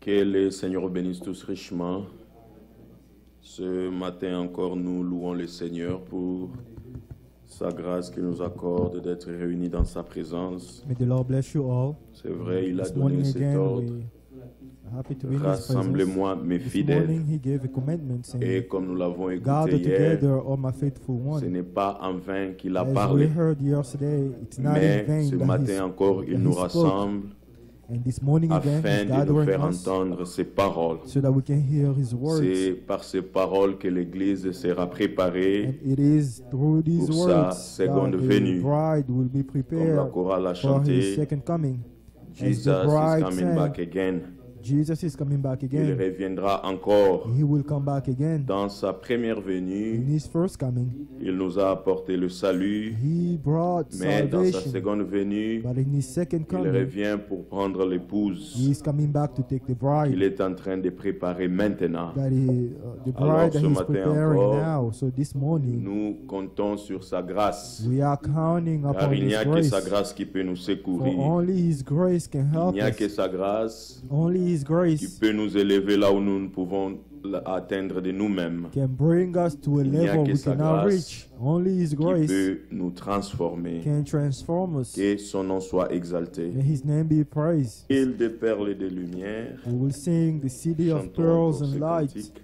Que le Seigneur bénisse tous richement. Ce matin encore, nous louons le Seigneur pour sa grâce qu'il nous accorde d'être réunis dans sa présence. May the Lord bless you all. C'est vrai, il a This donné morning cet again, ordre. we're happy to be in His presence. Rassemblez-moi mes This fidèles. morning He gave a commandment Et saying, comme nous l'avons écouté gather hier, together all my faithful ce ones. n'est pas en vain qu'il a As we parlé. heard yesterday, it's not in Mais vain ce that matin encore, il nous spoke. rassemble And this morning again, afin He's de nous gathering faire us entendre ses paroles. so that we can hear His words. C'est par ces paroles que l'Église sera préparée, And it is through these pour sa words seconde that the venue. bride will be comme la prepared chorale a for His chanté. second coming. As Jesus the is bride coming sang, back again. Jesus is coming back Il again. reviendra encore. He will come back again. Dans sa première In venue, His first coming, il nous a apporté le salut, He brought mais dans sa salvation. seconde venue, But in His second il coming, revient pour prendre l'épouse He is coming back to take the qu'il bride. est en train de préparer maintenant. The Alors, bride that ce He's matin preparing encore, now. So this morning, Nous comptons sur sa grâce, we are counting car upon il n'y His a que grace. sa grâce qui peut nous For secourir. only His grace can Il help n'y a que us. sa grâce Only His qui grace peut nous élever là où nous ne pouvons atteindre de nous-mêmes, can bring us to a Il n'y a level que we sa cannot grâce reach. Only His qui grace peut nous transformer. can transform us. Que son nom soit exalté. May His name be praised. Île de perles et de lumière, We will sing the city of chantons pearls encore and ce light. cantique.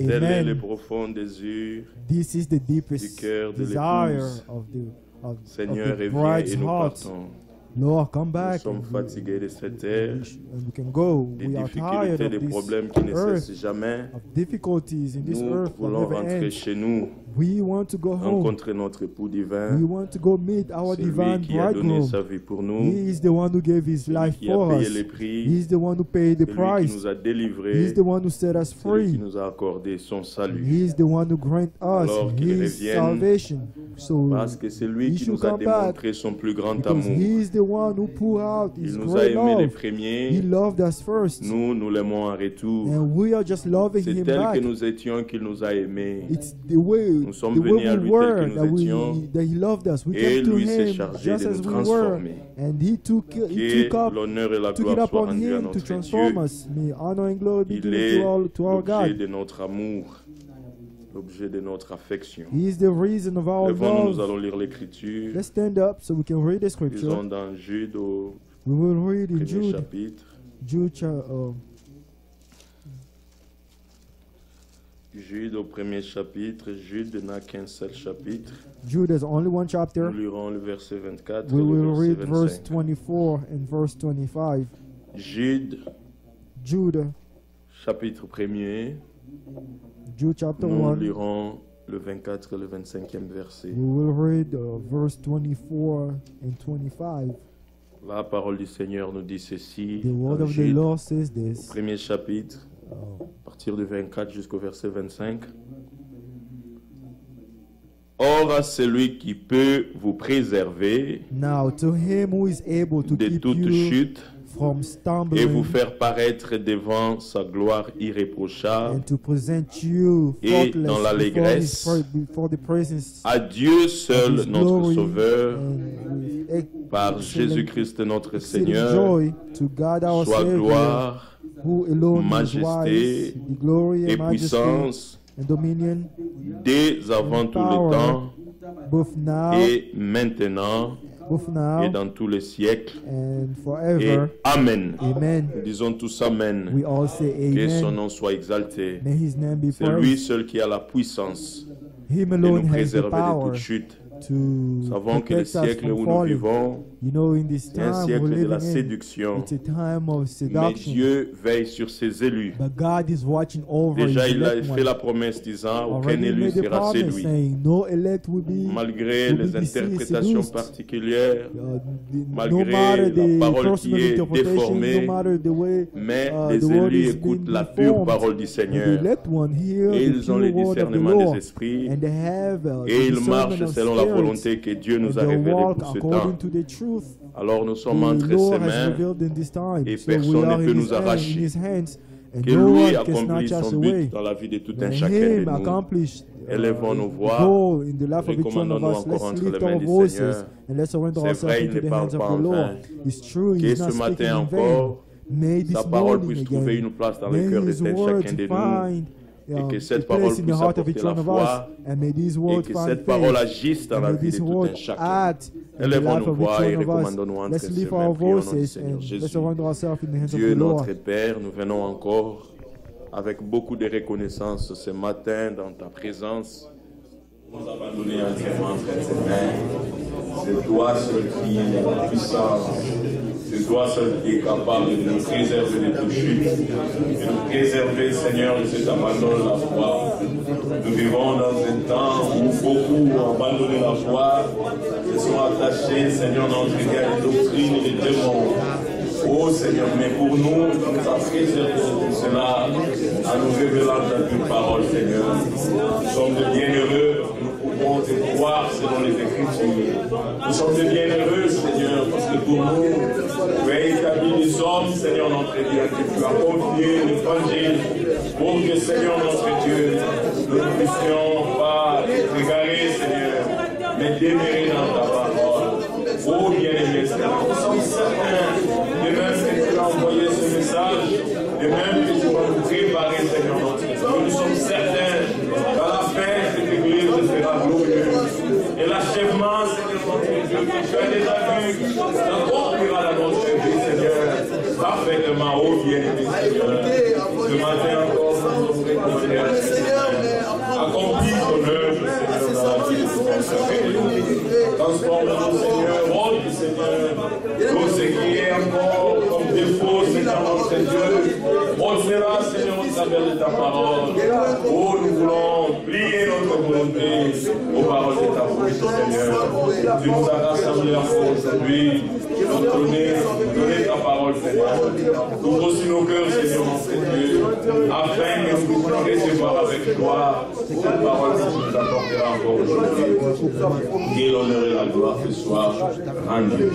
Tel est le Amen. profond désir This is the deepest cœur de desire l'épouse. of Seigneur, the reviens bride's et nous heart. partons. Lord, come Nous back. sommes fatigués de cette terre, And we can go. des We are tired difficultés, of des this problèmes qui ne earth, cessent jamais. of difficulties in this Nous earth that voulons never rentrer ends. chez nous, We want to go home. rencontrer notre époux We divin. want to go meet our C'est lui divine qui a donné bridegroom. sa vie pour nous, He is the one who gave his c'est lui life qui a for payé us. les He prix, is the one who paid the c'est lui qui price. nous a He délivrés, is the one who set us c'est lui qui free. nous a accordé son salut. He is the one who grant us Alors qu'il his revienne, salvation. So, Parce que c'est lui he qui should nous a come back démontré son plus grand because amour. he is the one who poured out his Il nous a great aimés les love. He premiers, loved us first. nous l'aimons en retour. And we are just loving C'est him tel back. que nous étions qu'il nous a aimés. It's the way, Nous sommes the way venus à we lui were tel que that, nous étions. that he loved us. We Et came to lui s'est him chargé just de as nous we were. transformer. And he took Que up l'honneur et la took it gloire soient upon rendus à him to notre transform Dieu. us. May honor and glory be Il given est to our l'objet God. de notre amour, l'objet de notre affection. He is the reason of our Levons-nous, nous love. allons lire l'Écriture. Let's stand up so we can read the scripture. Lisons dans Jude au We will read in premier Jude, chapitre. Jude au premier chapitre. Jude n'a qu'un seul chapitre. Jude has only one chapter. Nous lirons le verset 24 We et will le read verset verse 25. 24 and verse 25. Jude, Jude, chapitre 1er. Jude chapter Nous 1. lirons le 24 et le 25e verset. We will read verse 24 and 25. La parole du Seigneur nous dit ceci. The word Dans of the Jude, Lord says au this. premier chapitre, à partir du 24 jusqu'au verset 25. Or, à celui qui peut vous préserver Now to him who is able to de keep toute you chute from et vous stumbling faire paraître devant sa gloire irréprochable, and to present you Et faultless dans l'allégresse, before the presence à Dieu of seul his notre glory Sauveur, and with par excellent- Jésus-Christ notre exceeding Seigneur, joy to God our soit Savior, gloire who alone is majesté wise, the glory et and majesty puissance and dominion, dès avant tout le temps both now et maintenant et dans tous les siècles. and Et forever. Amen. Amen. Nous disons tous Amen. We all say Que son amen. nom soit exalté. May his name be C'est lui praised. seul qui a la puissance Him de alone nous has the préserver de power toute chute. to Nous savons que le protect us siècle from où nous falling. vivons, You know, in this c'est un time siècle we're de la living in, séduction. it's a time of Mais seduction. Dieu veille sur ses élus. But God is watching over Déjà, his il a elect fait one. la promesse disant aucun Already élu made the sera promise séduit. saying no elect will be Malgré will les be interprétations seduced. particulières, no malgré matter la the parole personal qui est interpretation, déformée, no matter the way mais the les word élus is écoutent being la pure deformed. parole du The Seigneur elect one hear et the ils ont pure le word of the discernement Lord, des esprits and they have et the ils discernment marchent of selon la spirits, volonté que Dieu nous a and they révélée walk pour ce temps. according to the truth Alors nous sommes the entre ses Lord has mains revealed in this time. et So we personne are ne peut in nous his hand, arracher. in his hands, and que no lui one can accomplisse snatch us son away. but dans la vie de tout un Let chacun de him nous. accomplish Élevons nos the voix, goal in the life of each one of recommandons-nous us. encore Let's entre lift les mains our du voices Seigneur. and let's surrender C'est ourselves vrai, il into ne the parle hands of pas the en Lord. vain. It's true, Que he's ce not matin speaking in vain. encore, May sa this parole morning puisse trouver again, une place dans may le cœur de his word chacun de nous find et que a cette parole place in the puisse heart of each apporter la one of us, foi and may these et words que find cette parole faith, agisse dans and la may vie de this tout word un chacun. act in the Élevons life nos of each voix et one of us. recommandons-nous entre Let's ses lift mains. our Prions au nom du voices Seigneur and Jésus. let's surrender ourselves in the hands Dieu of the Lord. notre Père, nous venons encore avec beaucoup de reconnaissance ce matin dans ta présence. Nous abandonner entièrement entre tes mains. C'est toi seul qui es puissant. C'est toi seul qui es capable de nous préserver de toute chute. De nous préserver, Seigneur, de cet abandon de la foi. Nous vivons dans un temps où beaucoup ont abandonné la foi, se sont attachés, Seigneur, dans notre égard les doctrines et les démons. Oh Seigneur, mais pour nous, tu nous as préservés de tout cela en nous révélant ta pure parole, Seigneur. Nous sommes de bienheureux parce que nous pouvons te croire selon les Écritures. Nous sommes de bienheureux, Seigneur, parce que pour nous, tu as établi les hommes, Seigneur notre Dieu, que tu as confié l'évangile pour que, Seigneur notre Dieu, nous ne puissions pas être égarés, Seigneur, mais demeurer dans ta parole. Oh bien-aimé, Seigneur, nous sommes certains, de même que tu as envoyé ce message, de même que tu vas nous préparer, Seigneur notre Dieu. Nous sommes certains qu'à la fin, cette église sera glorieuse. Et l'achèvement, Seigneur notre Dieu, que tu as déjà vu, s'accomplira dans notre vie, Seigneur. Parfaitement, oh bien-aimé, Seigneur. Ce matin encore, nous sommes Seigneur. Dieu, montrera, Seigneur, au travers de ta parole. Oh, nous voulons plier notre volonté aux paroles de ta bouche, Seigneur. Tu nous as rassemblés encore aujourd'hui pour donner ta parole, Seigneur. Ouvre aussi nos cœurs, Seigneur, mon Dieu, afin que nous puissions recevoir avec joie cette parole que tu nous apporteras encore aujourd'hui. Que l'honneur et la gloire ce soir rendus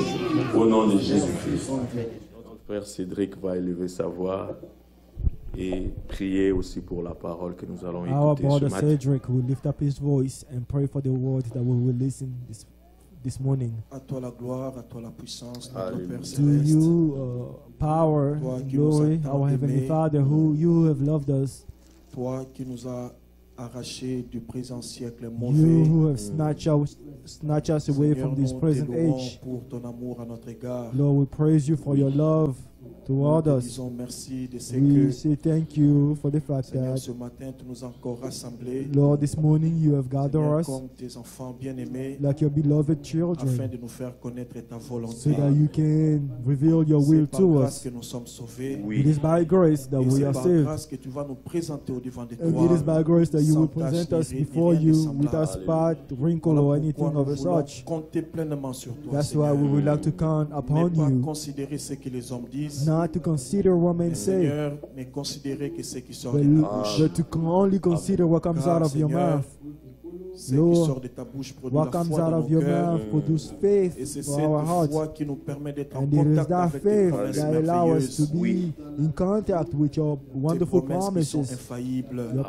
au nom de Jésus-Christ. Notre frère Cédric va élever sa voix et prier aussi pour la parole que nous allons Our écouter ce brother matin. Cedric will lift up his voice and pray for the word that we will listen this morning. À toi la gloire, à toi la puissance, notre Alléluia. Père To céleste. you, power, Toi qui nous glory, as tant our Heavenly aimés. Father, who you have loved us, Toi qui nous as arrachés du présent siècle you mauvais. who have snatched us away Seigneur, from this nous present te louons age. pour ton amour à notre égard. Lord, we praise you for your love Nous toward te us. disons merci de ce We que, say thank you for the fact Seigneur, that, ce matin, tu nous as encore rassemblés Lord, this morning you have gathered Seigneur, us comme tes enfants bien-aimés like your beloved afin children de nous faire connaître ta volonté. so that you can reveal your C'est will par to grâce us. que nous sommes sauvés. It is by grace that Et we c'est are par saved. grâce que tu vas nous présenter au devant de And toi. it is by grace that you sans will tache, present ni us ride, ni before rien de you semblable. without spot, wrinkle, or Voilà anything pourquoi of nous a voulons such. compter pleinement sur toi, That's why we Seigneur. would like to count Ne upon pas you, considérer ce que les hommes disent, not to consider what men mais say, Seigneur, ne considérer que ce qui sort but, de ta bouche. but to only consider what comes Car, out of your Seigneur, mouth. Ce qui Lord, sort de ta bouche produit what la comes foi out dans of nos your cœurs. mouth produce Et faith c'est for cette our hearts. foi qui nous permet d'être en And it is contact that avec tes faith promesses that allows us to merveilleuses. be in contact with your Tes wonderful promesses qui sont promises, infaillibles. your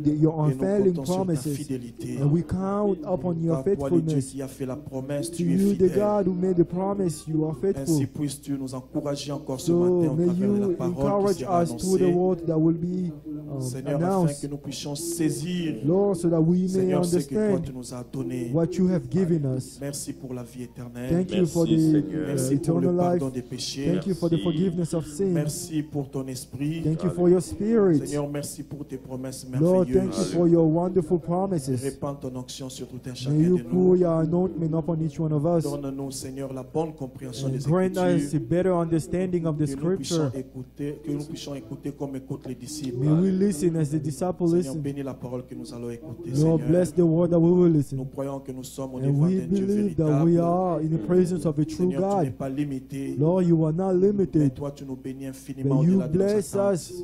Et nous unfailing comptons sur ta promises. fidélité. And we count upon your Car toi, le Dieu faithfulness. qui a fait la promesse, To tu es you, the fidèle. God who made the promise, you are faithful. Ainsi puisses-tu nous encourager encore ce So matin au may travers de la you parole qui encourage sera us through the annoncée. word that will be Seigneur, afin announced, que nous puissions saisir, Lord, so that we may Seigneur, ce que toi understand tu nous as donné. what you have given us. Merci pour la vie éternelle. Thank you for Merci, the Seigneur. Merci pour le eternal life. pardon des péchés. Thank you for the Merci. forgiveness of sins. Merci pour ton esprit. Thank you for your spirit. Seigneur, merci pour tes promesses Lord, thank you merveilleuses. for your wonderful promises. Répands ton onction sur tout un May chacun you de pour nous. your anointment upon each one of us. Donne-nous, Seigneur, la bonne compréhension And des grant us a Écritures. better understanding of the scripture. Que nous puissions écouter comme écoutent les disciples. May we listen as the disciples Seigneur, listen. bénis la parole que nous allons écouter, Lord, Seigneur. bless the word that we will Nous listen. croyons que nous sommes au And devant we d'un Dieu believe that we véritable. are in the presence of a true Seigneur, tu n'es God. pas limité. Lord, you are not Mais limited, toi, tu nous bénis infiniment but you au-delà de nos bless attentes. us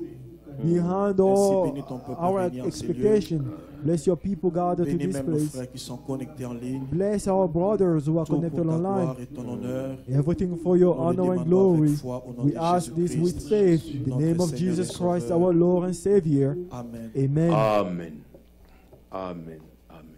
behind Ainsi, all bénis ton peuple our réuni en ces lieux. expectation. Bless your people gathered to Bénis this même nos place. frères qui sont connectés en ligne. Bless our brothers who are Tout pour connected ta online. gloire et ton honneur. Everything for your Nous le honor and demandons avec glory. foi au nom We de ask this with Jésus-Christ, faith, in the notre name of Seigneur Jesus et Christ, Sauveur. our Lord and Savior. Amen. Amen. Amen. Amen. Amen.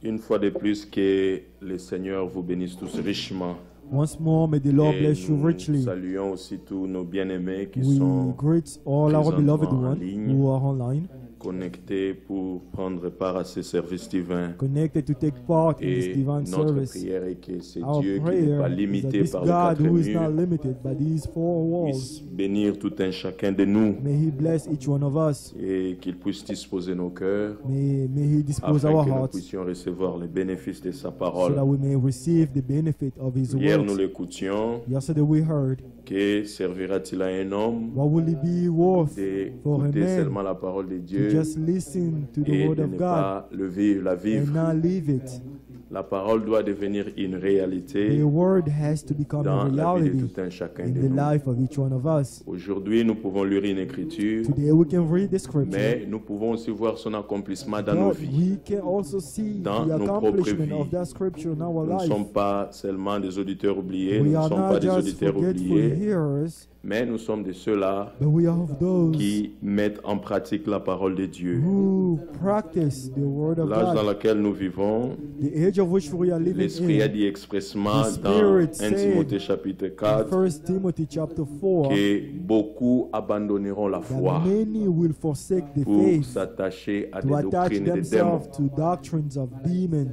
Une fois de plus, que le Seigneur vous bénisse tous richement. Once more, may the Lord Et bless you nous richly. saluons aussi tous nos bien-aimés qui We sont greet all our beloved présentement en ones ligne. who are online, connectés pour prendre part à ce service divin. connected to take part in this Et divine notre service. prière est que ce Our Dieu qui n'est prayer pas is that limité this par les God quatre who is not murs limited by these four walls, puisse bénir tout un chacun de nous may He bless each one of us. et qu'il puisse disposer nos ceurs May He dispose afin our que nous hearts puissions recevoir les bénéfices de sa so parole. that we may receive the benefit of His Hier, nous words. l'écoutions. Yesterday we heard, Que servira-t-il à un homme what will it be worth for a d'écouter man seulement la parole de to Dieu just listen to the et word de of ne God pas la and vivre? not leave it? La parole doit devenir une The réalité word has to become dans a la vie de reality tout un chacun in de the nous. life of each one of us. Aujourd'hui, nous pouvons lire une écriture, Today we can read the scripture, mais nous pouvons aussi voir son accomplissement dans nos but vies. we can also see Dans the nos propres accomplishment vies. of that scripture in our Nous ne life. sommes pas seulement des auditeurs oubliés, nous We ne are sommes pas not des just auditeurs forgetful oubliés, hearers, mais nous sommes de ceux-là but we are of those qui mettent en pratique la parole de Dieu. who practice the word of L'âge dans God. lequel nous vivons, The age of which we are living l'Esprit a in. dit expressement The dans Spirit 1 said Timothée chapitre In 4 1 Timothy chapter 4, que beaucoup abandonneront la foi that many will forsake the pour faith s'attacher à des to attach doctrines de démons. themselves to doctrines of demons.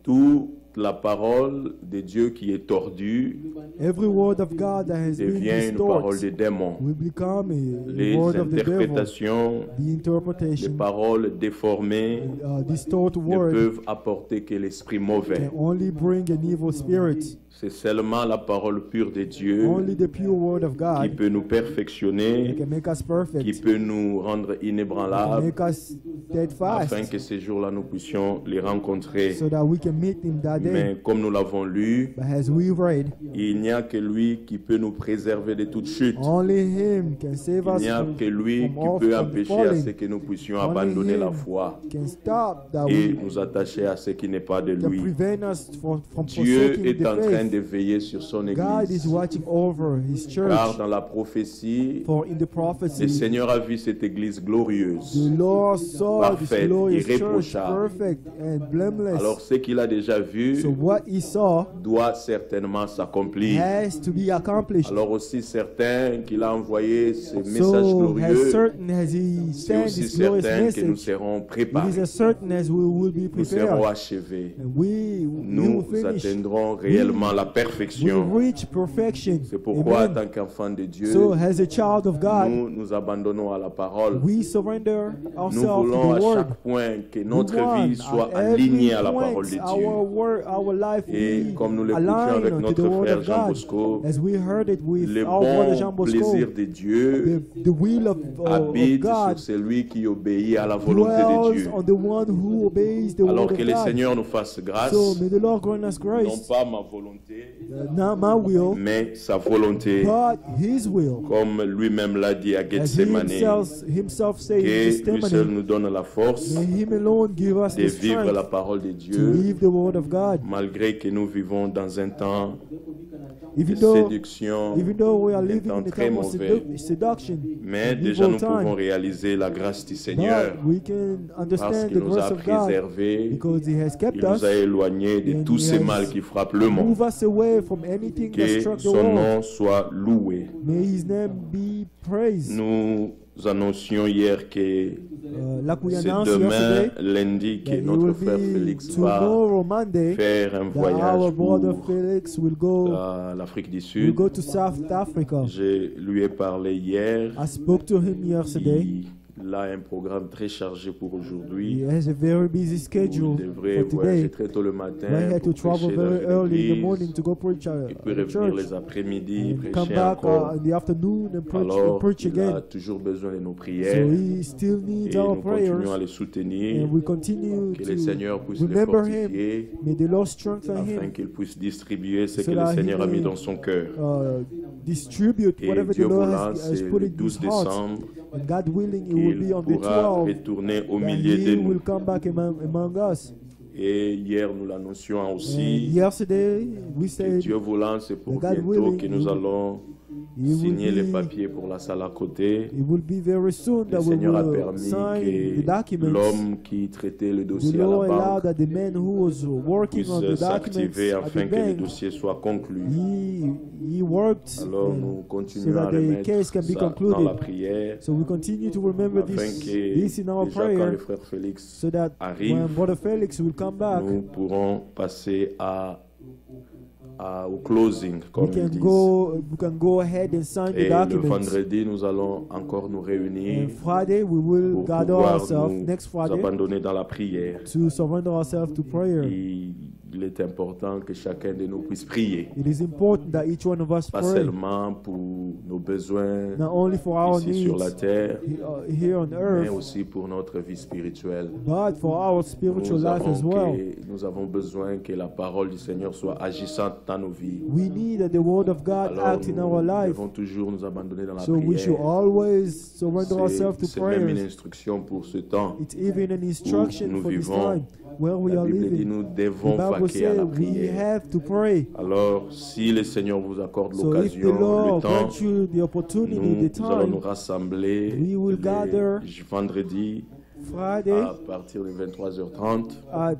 Toute la parole de Dieu qui est tordue Every word of God that has been devient une parole de distorted démon. will become a Les word of the devil. interprétations, The les interpretation, paroles déformées distort ne word peuvent apporter que l'esprit mauvais. can only bring an evil spirit. C'est seulement la parole pure de Dieu Only the pure word of qui God peut nous perfectionner, can make us qui perfect, peut nous rendre can inébranlables, make us afin steadfast, que ces jours-là nous puissions les rencontrer. so that we can meet him that day. Mais comme nous l'avons lu, But as we read, il n'y a que lui qui peut nous préserver de toute chute. only him can save Il us n'y a from, que lui from qui all peut from empêcher à falling. ce que nous puissions Only abandonner la him foi can stop that et we nous attacher à ce qui n'est pas de can lui. prevent us from Dieu forsaking est the en train de faith. veiller sur son God is Église. watching over his Car church. dans la prophétie, For in the le prophecy, Seigneur a vu cette Église glorieuse. the Lord saw this Parfaite, glorious church, irréprochable. perfect and blameless. Alors ce qu'il a déjà vu So what he saw doit certainement s'accomplir. has to be accomplished. Alors aussi certain qu'il a envoyé ce message So as glorieux, certain as he c'est sent aussi this glorious certain que nous message, serons it is préparés, as certain as we will be nous serons prepared. achevés. And we Nous will finish. atteindrons réellement la We perfection. reach perfection. C'est pourquoi, en Amen. tant qu'enfant de Dieu, So as a child of God, nous abandonnons à la parole. we surrender Nous ourselves voulons to à the word. chaque point que We notre want vie soit at every alignée à la point parole de Dieu. our life Et be comme nous l'écoutions aligned avec to notre the word frère of Jean God. Bosco, As we heard it with le our brother Jean bon Bosco, plaisir de Dieu the will of habite sur God celui qui obéit à la volonté de dwells Dieu. on the one who obeys the Alors word que of le God. Seigneur nous fasse grâce, So may the Lord grant us non grace, pas ma volonté, not my will, mais sa volonté, but His will. comme lui-même l'a dit à As He Gethsemane, himself said in que lui seul Gethsemane, nous donne la force may Him alone give us de the vivre la strength parole de to Dieu, live the word of God. malgré que nous vivons dans un temps de Even though séduction, we are un living temps in a très time of mauvais. seduction, Mais an déjà evil nous pouvons time, réaliser la grâce du Seigneur but we can parce understand qu'il the nous a grace of God préservés, because He has il kept nous us, a éloignés de and tous He ces has mal qui frappent le monde. move us away from anything that Que struck the son world. nom soit loué. May His name be praised. Nous annoncions hier que Like we c'est announced demain, yesterday, lundi, que that it notre will frère be Félix va tomorrow, Monday, faire un that our voyage brother pour Felix will go l'Afrique du will Sud. go to South Africa. Je lui ai parlé hier. I spoke to him yesterday. Il a un programme très chargé pour He aujourd'hui. has a very busy Il schedule devrait for voyager today. très tôt le matin I had to pour travel prêcher dans very une early in the église. morning to go preach Il peut at revenir church. les après-midi, And come prêcher back encore. in the afternoon and Alors, preach il a again. toujours besoin de nos So prières he still needs et our nous continuons à prayers. les soutenir. And we continue Que le to Seigneur puisse les remember him. fortifier May the Lord strengthen afin him, qu'il puisse distribuer ce So que le that he Seigneur a mis may, dans son cœur. distribute Et whatever the Dieu Lord voulant, has c'est put le in 12 his heart. décembre And God willing, it will qu'il be on the pourra 12th retourner au that milieu de he nous. will come back among us. Et hier, nous l'annoncions And aussi. yesterday, we Que said Dieu voulant, c'est pour God bientôt willing, que nous allons he signer les will papiers pour la salle à côté. be very soon Le that we Seigneur a will permis sign the que documents. l'homme qui traitait le The dossier à law la allowed banque that the man who was working on the puisse documents s'activer at afin the que le bank, dossier soit conclu. he worked Alors and nous so continuons à that the remettre case can be ça dans la concluded. prière So we continue to remember afin this in que our déjà quand prayer le frère Félix so that when arrive, Brother Felix will come back, nous pourrons passer au closing, comme ils disent. we can go ahead and sign the Et le documents. vendredi, nous allons encore nous réunir And Friday we will pour gather pouvoir ourselves nous next Friday abandonner dans la prière. to surrender ourselves to prayer. Il est important que chacun de nous puisse prier, It is important that each one of us pas pray, seulement pour nos besoins not only for our ici sur la needs terre, here on mais earth, aussi pour notre vie spirituelle. but for our spiritual life as well. Nous avons besoin que la parole du Seigneur soit agissante dans nos vies. We need that the word of God Alors act in our nous life. devons toujours nous abandonner dans la So we should prière. always surrender ourselves to C'est même une prayers. instruction pour ce temps. It's even an instruction nous for this vivons. time where we La are Bible dit living. nous The devons Bible vaquer à says la we prière. have to pray. Alors, si le Seigneur vous accorde So if the l'occasion, le Lord temps, grants you the opportunity, the nous allons nous time, rassembler we will gather vendredi Friday à partir de 23h30 at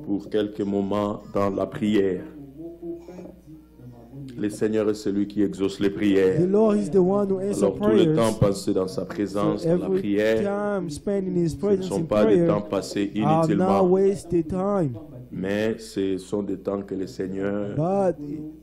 pour quelques moments dans la prière. Le Seigneur est celui qui exauce les prières. the Lord is the one who answers Alors, tout le temps prayers. passé dans sa présence, So dans la every prière, time spent in His ce ne presence sont in pas des prayer temps passés are not inutilement, wasted time. Mais ce sont des temps que le Seigneur But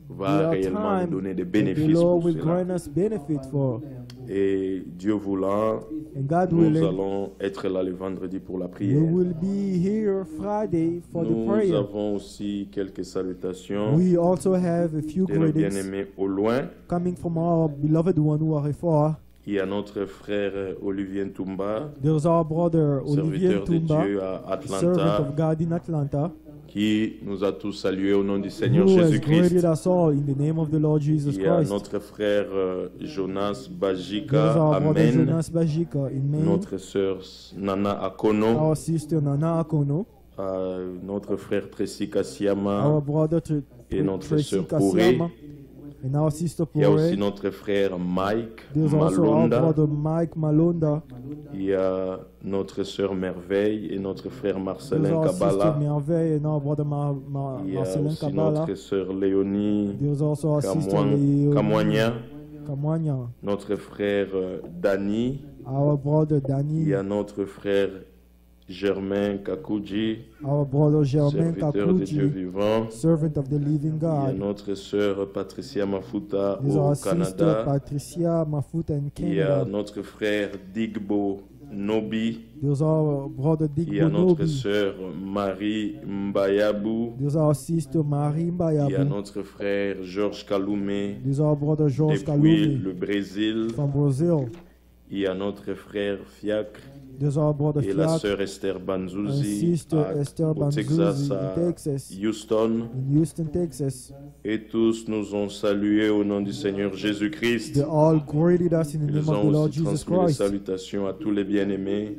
va there are réellement nous times donner des that the bénéfices Lord pour will cela. grant us benefit for. Et Dieu voulant, And God nous willing, allons être là le vendredi pour la we prière. will be here Friday for the Nous prayer. avons aussi quelques salutations We also have a few de nos greetings bien-aimés au loin. coming from our beloved one who are afar. Il y a notre frère Olivier Ntumba, There's our brother Olivier serviteur de Tumba, Dieu à servant Atlanta, of God in Atlanta, qui nous a tous salués au nom du Seigneur who has Jésus-Christ. greeted us all in the name of the Lord Jesus Il y a Christ. notre frère Jonas There's Bajika, our brother Amen. Jonas Bajika in Maine, Notre sœur Nana Akono, our sister Nana Akono, notre frère Tracy our Kassiama, brother et notre Tracy sœur Pouré. Kassiama, and our sister Il y a aussi Pore. notre frère Mike There's also our Malonda. brother Mike Malonda. Il y a notre sœur Merveille et notre frère There's Marcelin our sister Kabbalah. Merveille and our brother Il y a Marcelin aussi Kabbalah. notre sœur Léonie There's also our sister Kamwanya, Kamwanya, notre frère Dani. our brother Il Danny, y a notre frère Germain Kakuji, our brother Germain serviteur de Dieu Kakuji, vivant. servant of the living Il y a God. notre sœur Patricia Mafuta There's au our sister Canada. Patricia Mafuta in Il y a Canada. notre frère Digbo Nobi. There's our brother Dick Il y a notre Bonobi. sœur Marie Mbayabu. There's our sister Marie Il y a Mbayabu. notre frère Georges Kaloumé There's our brother George depuis Kalumi le Brésil. from Brazil. Il y a notre frère Fiacre There's our brother et la Fiat sœur Esther and Banzuzi sister Esther au Texas, Banzuzi in à Texas, Houston. in Houston, Texas. Et tous nous ont salués au nom du Seigneur Jésus-Christ. They all greeted us in the Ils name of the ont Lord aussi Jesus transmis les Christ. salutations à tous les bien-aimés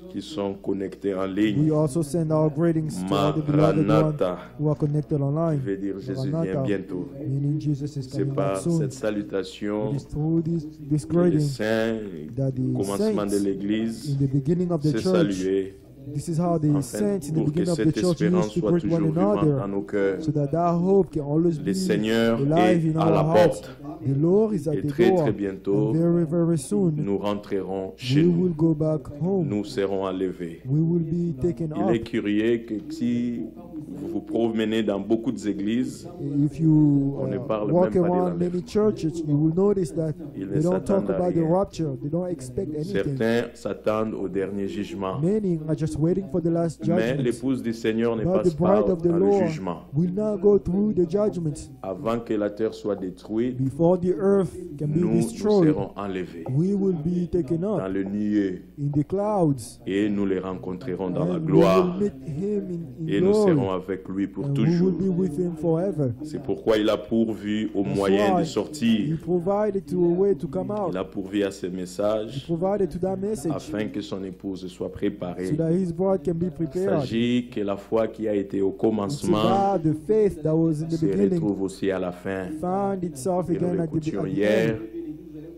qui sont connectés en ligne. We also send our greetings to all the beloved ones Maranatha, who are connected je online. vais dire Jésus vient Maranatha, bientôt. meaning Jesus is C'est coming par back soon. cette salutation It is through this que les greeting saints, that the commencement de saints l'Église, in the beginning of the se church, saluer, this is how the afin saints in the pour que beginning of the cette church espérance used to soit greet toujours one vivante dans another, nos cœurs. so that that hope can always Le be Seigneur alive est in à la our hearts. porte. The Lord is at Et the très door, très bientôt, and very very soon nous rentrerons chez we nous. will go back home. Nous serons enlevés. We will be taken Il est up. curieux que si vous vous promenez dans beaucoup d'églises, If you On ne parle walk même pas de around la many churches, you will notice that Ils ne they don't talk s'attendent à about the rien. rapture. They don't expect anything. certains s'attendent au dernier jugement. Many are just waiting for the last Mais judgment. l'épouse du Seigneur ne But passe the pas bride of the dans le Lord jugement. will not go through the judgment. Avant que la terre soit détruite, Before the earth can be nous destroyed, serons enlevés we will be taken dans up le nuée in the clouds. et nous les rencontrerons dans la And we gloire will meet him in et nous glory. serons avec lui pour And we will toujours. be with him forever. C'est pourquoi il a pourvu au That's moyen why de He sortir. provided to a way to come out. Il a pourvu à ses He messages provided to that message afin que son épouse soit préparée. so that his bride can be Il prepared. s'agit que la foi qui a été au It's commencement about the faith that was in the se beginning retrouve aussi à la fin. found itself Et nous again at the l'écoutions end. hier,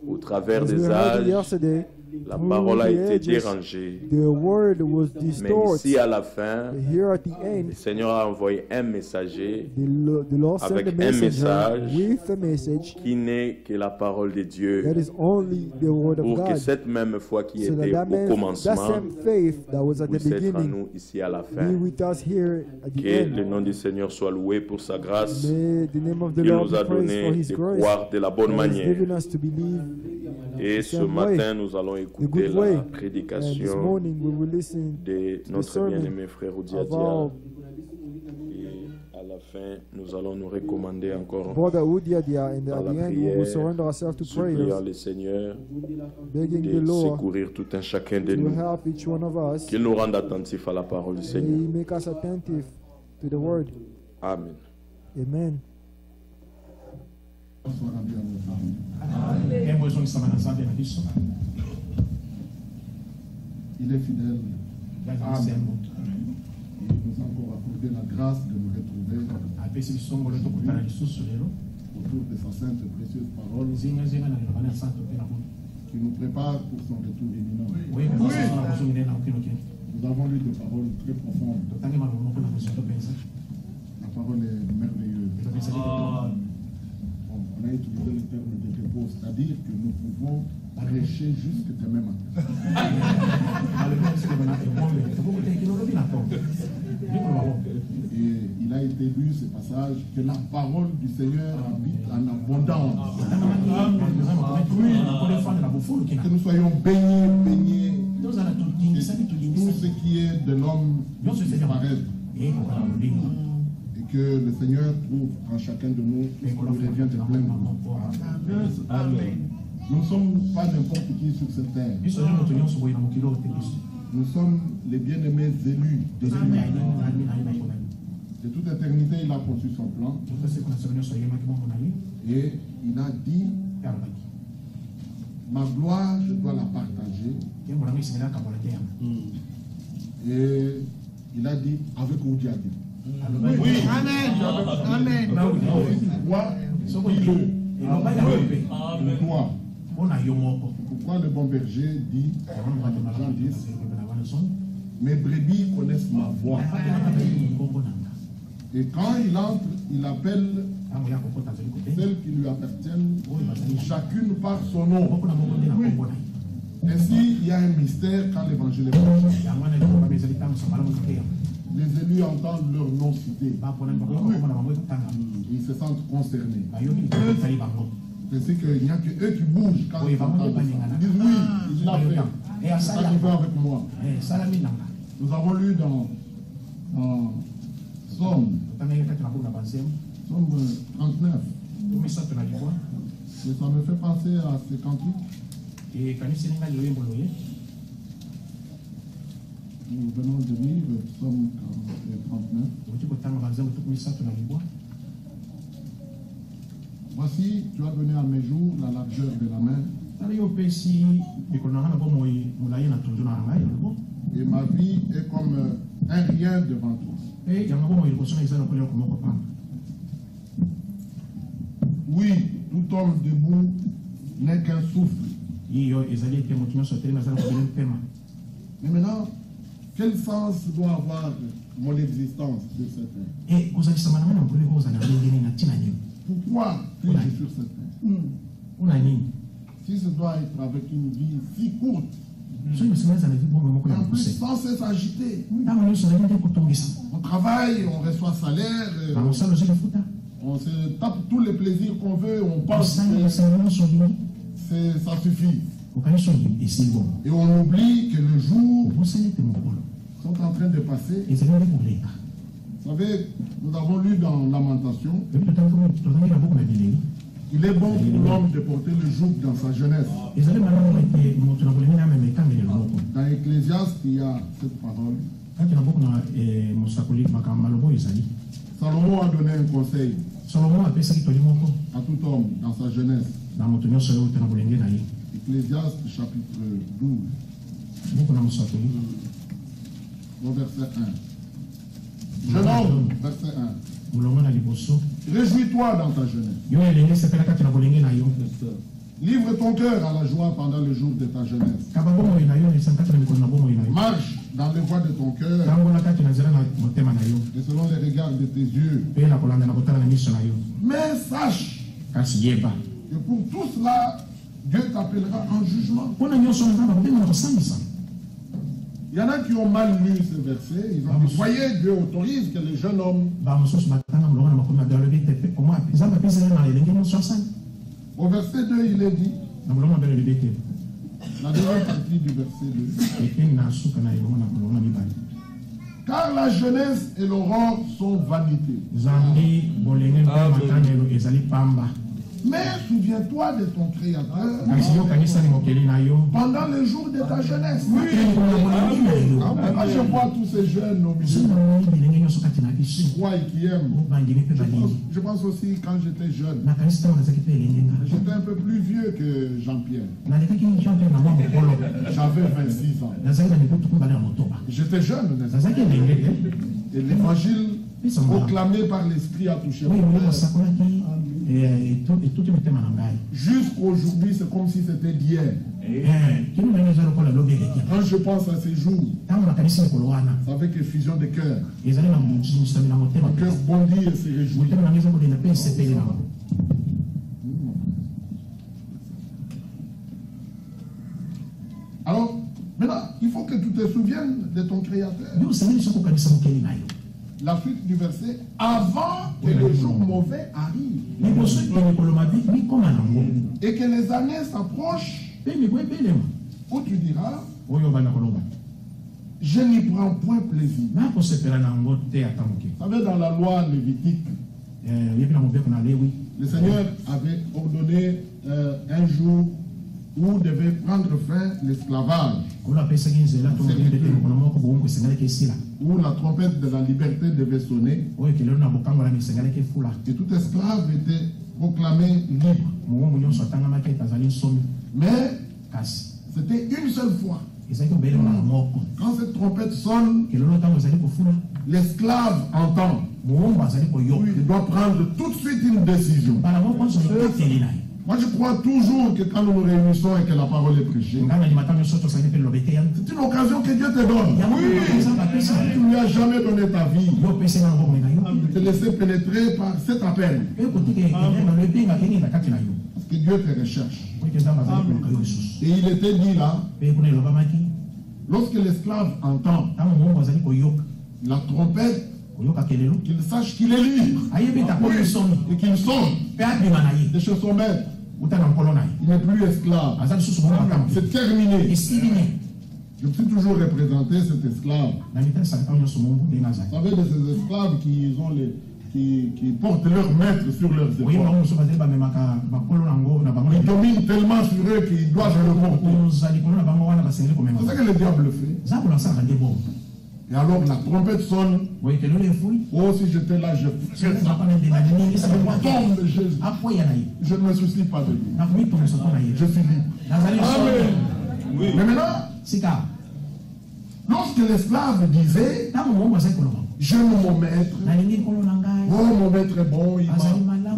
au travers As we des heard âges, yesterday, la through parole a the été ages, dérangée. the word was Mais distorted. ici à la fin, But here at the end, le Seigneur a envoyé un messager the Lord sent Avec a un messenger message with a message qui n'est que la parole de Dieu. that is only the word of Pour que God. cette même foi qui So that, était that, au that commencement same faith that was at the puisse être en beginning nous ici à la be fin. with us here at the Que le end. nom du Seigneur soit loué pour sa grâce. May the name of the Il Lord nous be a praised for donné His de grace. croire de la bonne He has manière. given us to believe Et the ce same way, matin, nous allons the écouter good way. la And this prédication morning we will listen de notre sermon bien-aimé frère Oudia of our Et à la fin, nous allons nous recommander encore brother Udiadia, and Dans at la the end we prière, will surrender ourselves to suppliant prayers, le Seigneur begging the de Lord secourir tout un chacun de to nous. help each one of us. Qu'il nous rende attentifs à la parole du May Seigneur. He make us attentive to the word. Amen. Amen. Il est fidèle. Amen. Il nous a encore accordé la grâce de nous retrouver autour de sa sainte et précieuse parole qui nous prépare pour son retour imminent. Nous avons lu des paroles très profondes. La parole est merveilleuse. On a utilisé le terme de dépôt, c'est-à-dire que nous pouvons prêcher jusque demain matin. Et il a été lu ce passage, que la parole du Seigneur habite en abondance. Que nous soyons baignés. Tout ce qui est de l'homme disparaît. Et que le Seigneur trouve en chacun de nous ce qui nous revient de plein. Amen. Nous ne sommes pas n'importe qui sur cette terre. Nous sommes les bien-aimés élus de Dieu. De toute éternité, il a conçu son plan. Et il a dit, ma gloire, je dois la partager. Et il a dit, avec Oudiadi. Oui. Amen. Amen. Pourquoi le bon berger dit, Jean 10, mes brebis connaissent ma voix. Et quand il entre, il appelle celles qui lui appartiennent, chacune par son nom. Ainsi, il y a un mystère quand l'évangile est prêché. Les élus entendent leur nom cité. Ils se sentent concernés. C'est qu'il n'y a que eux qui bougent quand ils entendent ça. Ils disent oui, il l'a fait. C'est ça qu'il fait avec moi. Nous avons lu dans Somme 39. Et ça me fait penser à ces cantiques. Nous venons de lire Somme 39. Voici, tu as donné à mes jours la largeur de la main. Et ma vie est comme un rien devant toi. Oui, tout homme debout n'est qu'un souffle. Mais maintenant, quel sens doit avoir mon existence sur cette terre? Pourquoi suis-je sur cette terre? Si ce doit être avec une vie si courte, en plus sans cesse agité, on travaille, on reçoit salaire, on se tape tous les plaisirs qu'on veut, on pense que ça suffit. Et on oublie que le jour sont en train de passer. Vous savez, nous avons lu dans Lamentation, il est bon pour l'homme de porter le joug dans sa jeunesse. Dans Ecclésiaste, il y a cette parole. Salomon a donné un conseil à tout homme dans sa jeunesse. Ecclésiaste chapitre 12. Au verset 1. Jeune homme, verset 1. Réjouis-toi dans ta jeunesse. Livre ton cœur à la joie pendant le jour de ta jeunesse. Marche dans les voies de ton cœur et selon les regards de tes yeux. Mais sache que pour tout cela, Dieu t'appellera en jugement. Il y en a qui ont mal lu ce verset. Ils ont dit, voyez, Dieu autorise que les jeunes hommes. Au verset 2, il est dit, la deuxième partie du verset 2, car la jeunesse et l'aurore sont vanité. Mais souviens-toi de ton Créateur pendant le jour de ta jeunesse. Oui. Quand je vois tous ces jeunes au milieu qui croient et qui aiment, je pense aussi quand j'étais jeune, j'étais un peu plus vieux que Jean-Pierre. J'avais 26 ans. J'étais jeune, n'est-ce pas? Et l'évangile proclamé par l'Esprit a touché mon cœur. Jusqu'aujourd'hui, c'est comme si c'était d'hier. Quand je pense à ces jours, c'est avec effusion de cœur. Mon cœur bondit et se réjouit. Maintenant, il faut que tu te souviennes de ton Créateur. La suite du verset, avant que le jour mauvais arrive et que les années s'approchent, où tu diras, je n'y prends point plaisir. Vous savez, dans la loi lévitique, le Seigneur avait ordonné un jour où devait prendre fin l'esclavage, où la trompette de la liberté devait sonner, et tout esclave était proclamé libre. Mais c'était une seule fois. Quand cette trompette sonne, l'esclave entend. Il doit prendre tout de suite une décision. Moi, je crois toujours que quand nous nous réunissons et que la parole est prêchée, c'est une occasion que Dieu te donne. Oui, tu ne lui as jamais donné ta vie. De te laisser pénétrer par cet appel. Parce que Dieu te recherche. Et il était dit là, lorsque l'esclave entend la trompette, qu'il sache qu'il est libre et qu'il sort de chez son maître. Il n'est plus esclave. C'est terminé. Je me suis toujours représenté cet esclave. Vous savez, de ces esclaves qui portent leur maître sur leurs épaules. Ils dominent tellement sur eux qu'ils doivent le porter. C'est ça que le diable fait. Et alors la trompette sonne. Oh, si j'étais là, je tombe de Jésus. Je ne me soucie pas de lui. Je suis libre. Amen. Oui. Mais maintenant, lorsque l'esclave disait, je mon maître, oh mon maître est bon,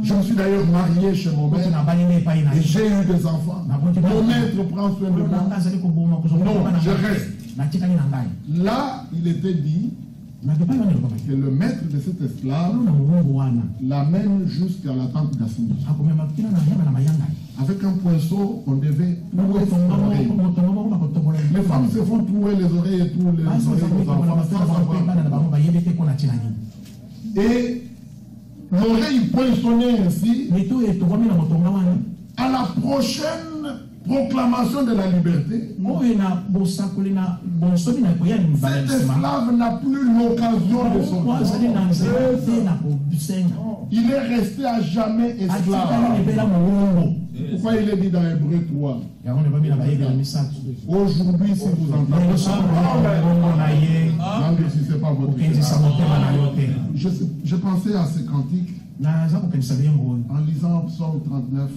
je me suis d'ailleurs marié chez mon maître et j'ai eu des enfants. Mon maître prend soin de moi. Non, je reste. Là, il était dit que le maître de cet esclave l'amène jusqu'à la tente d'Assini. Avec un poinçon, on devait trouer son oreille. Les femmes se font trouer les oreilles et tous les oreilles aux enfants sans savoir. Et l'oreille poinçonnée ainsi, à la prochaine proclamation de la liberté, cet esclave n'a plus l'occasion de sortir. Il est resté à jamais esclave. Pourquoi il est dit dans Hébreu 3? Aujourd'hui, si vous entendez, si c'est pas votre je pensais à ces cantiques en lisant Psaume 39.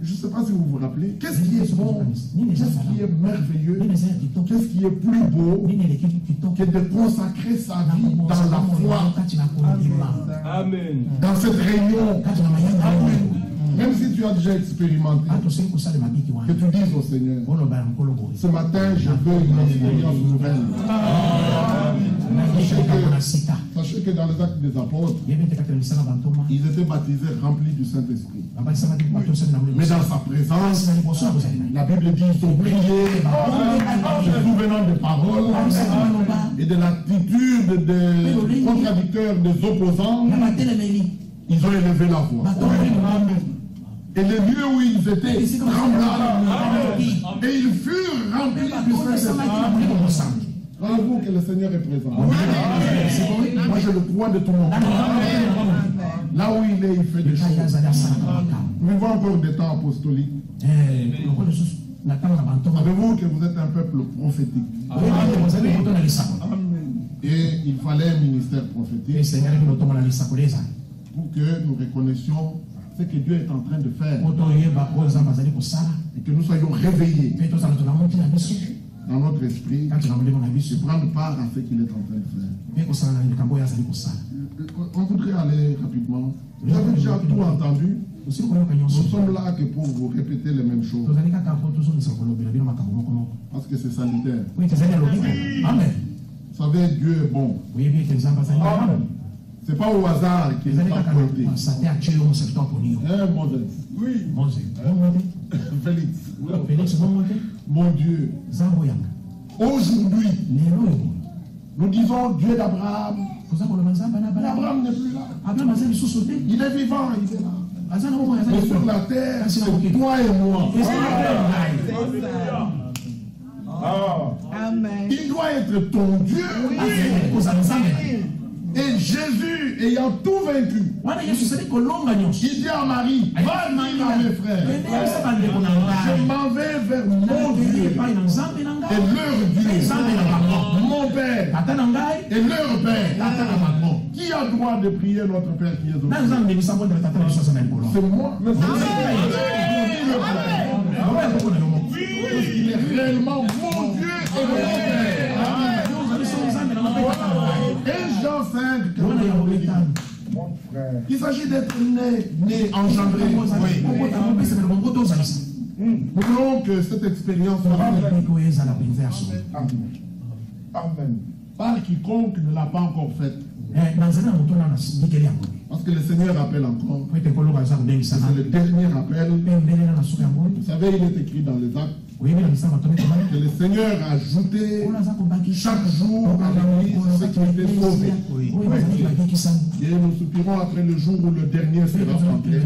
Je ne sais pas si vous vous rappelez. Qu'est-ce qui est bon? Qu'est-ce qui est merveilleux? Qu'est-ce qui est plus beau que de consacrer sa vie dans la foi? Amen. Dans cette réunion. Même si tu as déjà expérimenté, que tu dises au Seigneur, ce matin, je veux une expérience nouvelle. Sachez que dans les actes des apôtres, ils étaient baptisés remplis du Saint-Esprit. Mais dans sa présence, la Bible dit qu'ils ont prié, se souvenant des paroles et de l'attitude des contradicteurs, des opposants. Ils ont élevé la voix. Et les lieux où ils étaient tremblaient. Et ils furent remplis du Saint-Esprit. Bravo que le Seigneur est présent. Moi je le crois de tout le monde. Là où il est, il fait des choses. Nous vivons encore des temps apostoliques. Savez-vous que vous êtes un peuple prophétique? Et il fallait un ministère prophétique pour que nous reconnaissions ce que Dieu est en train de faire et que nous soyons réveillés dans notre esprit et prendre part à ce qu'il est en train de faire. On voudrait aller rapidement. Vous avez déjà tout entendu. Nous sommes là que pour vous répéter les mêmes choses. Parce que c'est sanitaire. Amen. Vous savez, Dieu est bon. Amen. C'est pas au hasard qu'il n'est pas pointé. Oui. Félix, mon Dieu, aujourd'hui, nous disons Dieu d'Abraham. Mais Abraham n'est plus là. Il est vivant, il est là. Mais sur la terre, c'est toi et moi. Amen. Il doit être ton Dieu. Et Jésus, ayant tout vaincu, il dit à Marie, va dire à mes frères, je m'en vais vers mon Dieu et leur Dieu, mon Père et leur Père. Qui a le droit de prier notre Père qui est au ciel? C'est moi. Il est réellement mon Dieu et mon Père. Et Jean 5, mon frère, il s'agit d'être né, engendré. Nous voulons que cette expérience soit Amen. Par quiconque ne l'a pas encore faite. Parce que le Seigneur appelle encore. C'est le dernier appel. Vous savez, il est écrit dans les actes que le Seigneur a ajouté chaque jour à l'Église ceux qui étaient sauvés. Et nous soupirons après le jour où le dernier sera entré.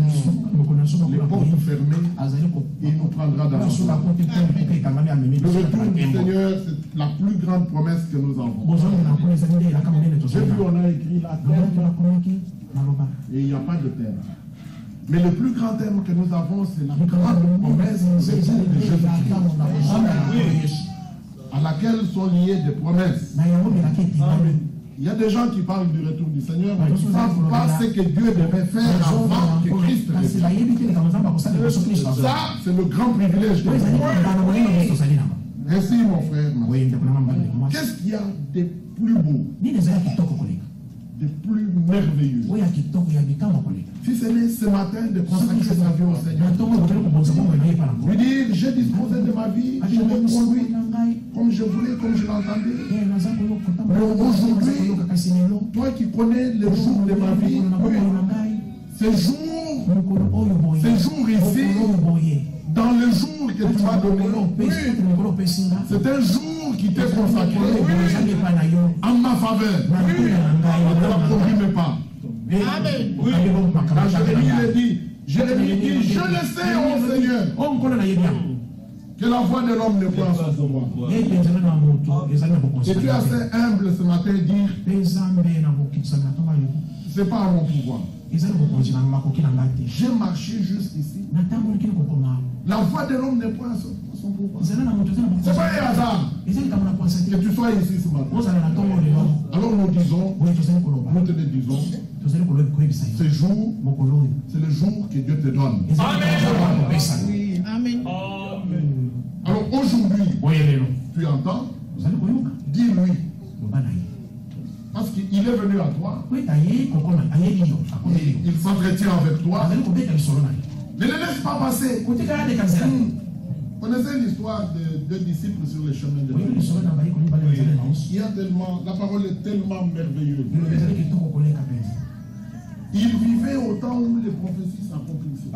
Les portes fermées, il nous prendra dans la joie. Le retour du Seigneur, c'est la plus grande promesse que nous avons. J'ai vu, on a écrit la terre. Et il n'y a pas de terre. Mais le plus grand thème que nous avons, c'est la grande promesse de Jésus-Christ, à laquelle sont liées des promesses. Il y a des gens qui parlent du retour du Seigneur, mais qui ne savent pas ce que Dieu devait faire avant que Christ revienne. Ça, c'est le grand privilège que nous avons. Ainsi, mon frère, qu'est-ce qu'il y a de plus beau, de plus merveilleux? Si ce n'est ce matin de consacrer sa vie au Seigneur, lui dire, j'ai disposé de ma vie, je l'ai conduit comme je voulais, comme je l'entendais. Mais aujourd'hui, toi qui connais le jour de ma vie, ces jours ici, dans le jour que tu m'as donné, c'est un jour qui t'est consacré en ma faveur. Ne la comprime pas. Amen. Jérémie dit, je le sais, ô Seigneur, que la voix de l'homme n'est pas son pouvoir. Et tu es assez humble ce matin de dire, c'est pas à mon pouvoir. J'ai marché jusqu'ici. La voix de l'homme n'est pas son pouvoir. C'est pas un hasard que tu sois ici ce matin. Alors nous disons, nous te le disons, ce jour, c'est le jour que Dieu te donne. Amen. Amen. Alors aujourd'hui, tu entends, dis-lui. Parce qu'il est venu à toi, il s'entretient avec toi. Ne le laisse pas passer. Connaissez l'histoire de deux disciples sur le chemin de la vie. Il y a tellement, la parole est tellement merveilleuse. Ils vivaient au temps où les prophéties s'accomplissaient.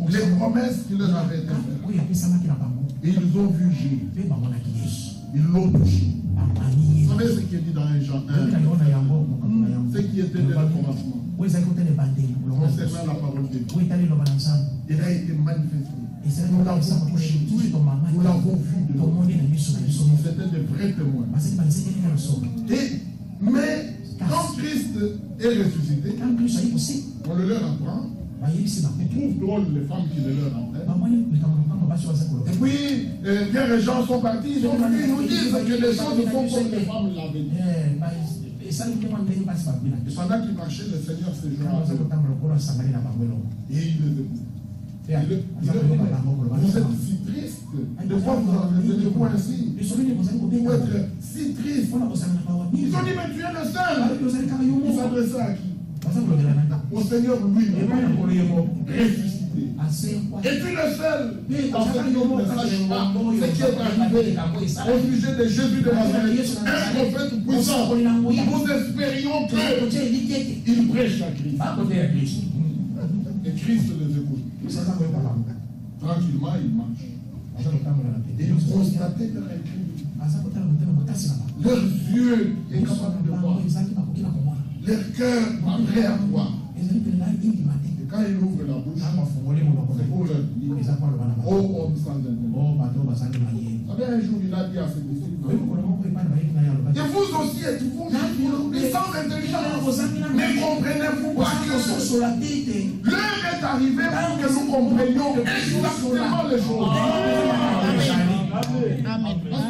Les promesses qui leur avaient été faites. Et ils ont vu Jésus. Ils l'ont touché. Vous savez ce qui est dit dans Jean 1? Ce qui était dès le commencement. Concernant la parole de Dieu. Il a été manifesté. Nous l'avons touché. Nous l'avons vu de nous. C'était de vrais témoins. Mais quand Christ est ressuscité, on le leur apprend. Ils trouvent drôle les femmes qui le leur apprennent. Et puis, Pierre et Jean sont partis, ils ont venus nous dire que les choses font comme les femmes l'avaient dit. Et pendant qu'ils marchaient, le Seigneur se joint et il les écoute. Vous êtes si triste. De quoi vous en êtes ainsi? Vous êtes si triste. Ils ont dit, mais tu es le seul. Ils s'adressaient à qui? Au Seigneur lui-même, ressuscité. Es-tu le seul dans cette monde ne sache pas ce qui est arrivé au sujet de Jésus de Nazareth, un prophète puissant? Nous espérions qu'il prêche à Christ. Et Christ les écoute. tranquillement, il marche. Et ils constataient leur incrédulité. Leurs yeux incapables de voir. Leur cœur pas prêt à voir. Et quand ils ouvrent la bouche, c'est pour leur dire, oh homme sans intelligence. Un jour, il a dit à ses disciples, et vous aussi êtes-vous sans intelligence, ne comprenez-vous pas que l'heure est arrivée pour que nous comprenions exactement les choses.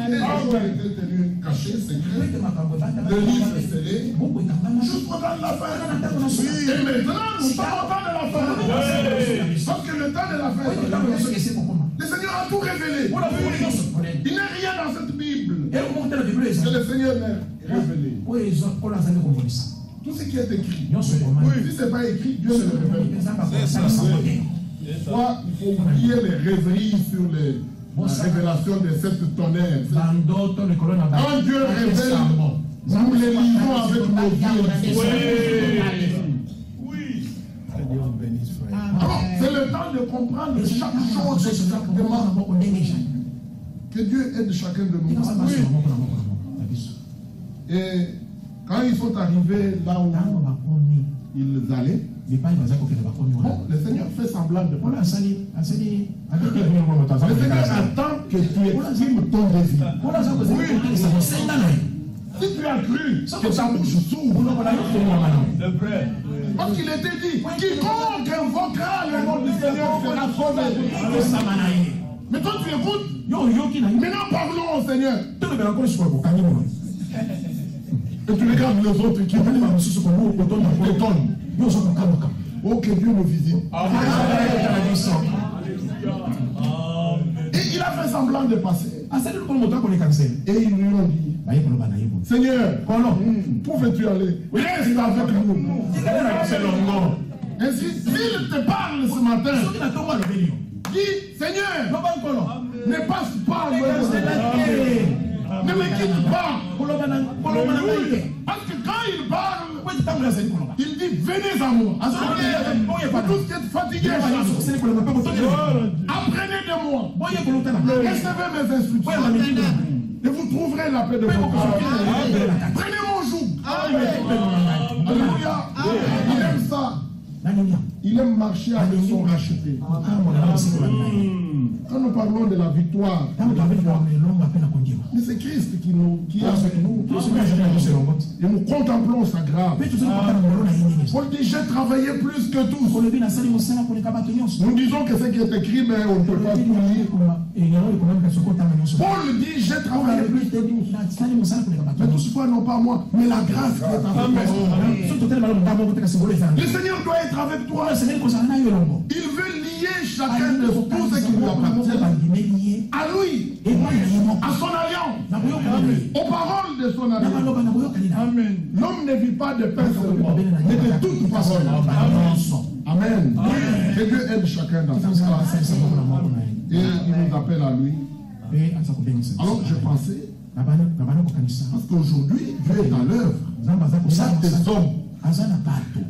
Les choses étaient tenues cachées, secrètes, le livre est scellé, jusqu'au temps de la fin. Et maintenant, nous sommes au temps de la fin. Parce que le temps de la fin, le Seigneur a tout révélé. Il n'y a rien dans cette Bible que le Seigneur n'a révélé. Tout ce qui est écrit. Si ce n'est pas écrit, Dieu ne le révèle pas. Soit il faut oublier les rêveries sur la révélation de cette tonnerre. Quand Dieu révèle, nous les lisons avec nos vies. Alors, c'est le temps de comprendre chaque chose exactement. Que Dieu aide chacun de nous. Et quand ils sont arrivés là où ils allaient, bon, le Seigneur fait semblant de parler. Le Seigneur attend que tu exprimes ton désir. Si tu as cru que ta bouche s'ouvre, parce qu'il était dit, quiconque invoquera le nom du Seigneur sera sauvé. Mais toi tu écoutes. Maintenant parlons au Seigneur. Et tu regardes les autres qui t'étonnent. Oh, que Dieu nous visite. Et il a fait semblant de passer. Et ils lui ont dit, Seigneur, pouvais-tu aller? Reste avec nous. Ainsi, s'il te parle ce matin, dis, Seigneur, ne passe pas loin de moi. Ne me quitte pas. Parce que quand il parle, il dit, venez à moi. Vous tous qui êtes fatigués, apprenez de moi. Recevez mes instructions. Et vous trouverez la paix de votre cœur. Prenez mon joug. Alléluia. Il aime ça. Il aime marcher avec son racheté. Quand nous parlons de la victoire, mais c'est Christ qui est avec nous. Et nous contemplons sa grâce. Paul dit, j'ai travaillé plus que tous. Nous disons que ce qui est écrit, mais on ne peut pas tout lire. Paul dit, j'ai travaillé plus que tous. Mais toutefois, non pas moi, mais la grâce qui est avec moi. Le Seigneur doit être avec toi. Il veut lier chacun de tous ce qui lui appartient à lui, à son alliance, aux paroles de son alliance. Amen. L'homme ne vit pas de pain seulement, mais de toute façon. Amen. Que Dieu aide chacun dans sa grâce. Et il nous appelle à lui. Alors je pensais, parce qu'aujourd'hui, Dieu est à l'œuvre. Il y a des hommes.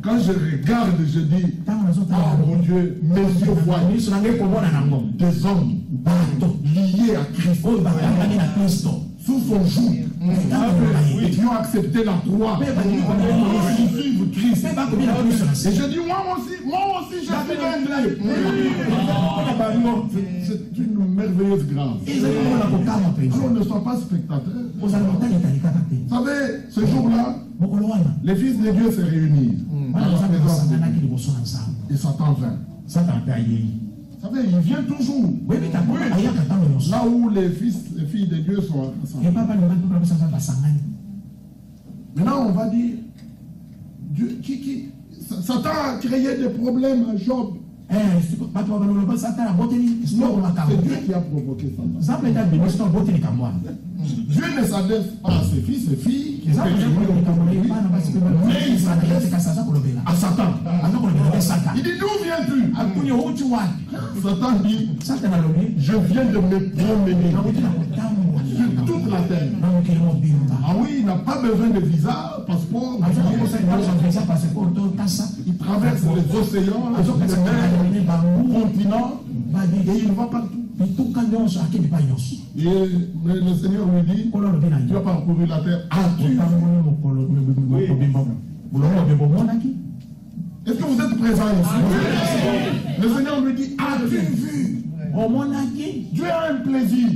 Quand je regarde, je dis, oh mon Dieu, mes yeux voient des hommes liés à Christ, sous son joug, et qui ont accepté la croix pour suivre Christ. Et je dis, moi aussi, je suis un Dieu. C'est une merveilleuse grâce. Alors ne sois pas spectateur. Vous savez, ce jour-là, les fils de Dieu se réunissent. Et Satan vint. Vous savez, il vient toujours. Là où les fils et filles de Dieu sont ensemble. Maintenant, on va dire, Dieu, Satan a créé des problèmes à Job. C'est Dieu qui a provoqué Satan. Dieu ne s'adresse pas à ses fils et filles, mais il s'adresse à Satan. Il dit, d'où viens-tu? Satan dit, je viens de me promener sur toute la terre. Ah oui, il n'a pas besoin de visa, passeport. Il traverse les océans, les mers, continents. Et il va partout. Et le Seigneur lui dit, tu vas parcourir la terre. Est-ce que vous êtes présents ici? Le Seigneur lui dit, as-tu vu? Dieu a un plaisir.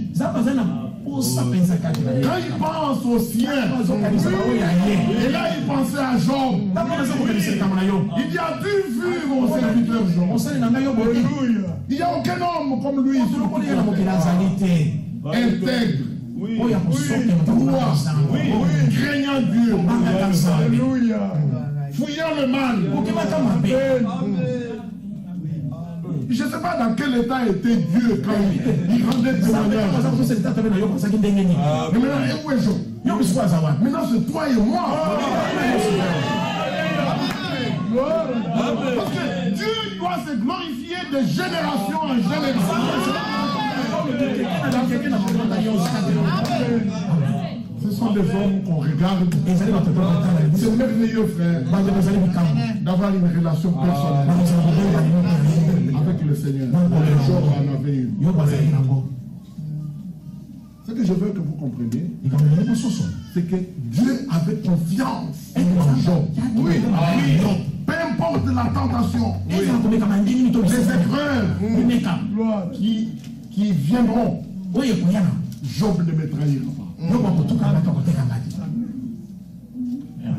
Quand il pense au ciel, et là il pensait à Job. Il dit, as-tu vu mon serviteur Job? Il n'y a aucun homme comme lui. Intègre, droit, craignant Dieu, fouillant le mal. Je ne sais pas dans quel état était Dieu quand il rendait témoignage. Mais maintenant, où est Job? Maintenant, c'est toi et moi. Parce que Dieu doit se glorifier de génération en génération. Ce sont des hommes qu'on regarde. C'est merveilleux, frère, d'avoir une relation personnelle avec le Seigneur. Job en avait une. Ce que je veux que vous compreniez, c'est que Dieu avait confiance en Job. Oui. Peu importe la tentation, les épreuves qui viendront, Job ne me trahira pas.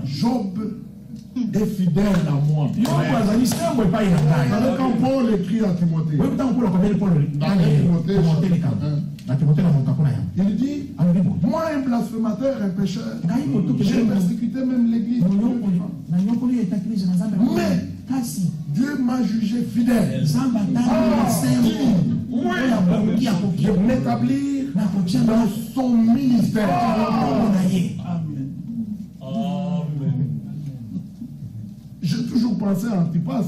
Job est fidèle à moi. Quand Paul écrit à Timothée, il dit, moi un blasphémateur, un pécheur, j'ai persécuté même l'église. Mais Dieu m'a jugé fidèle. De m'établir dans son ministère. J'ai toujours pensé à Antipas.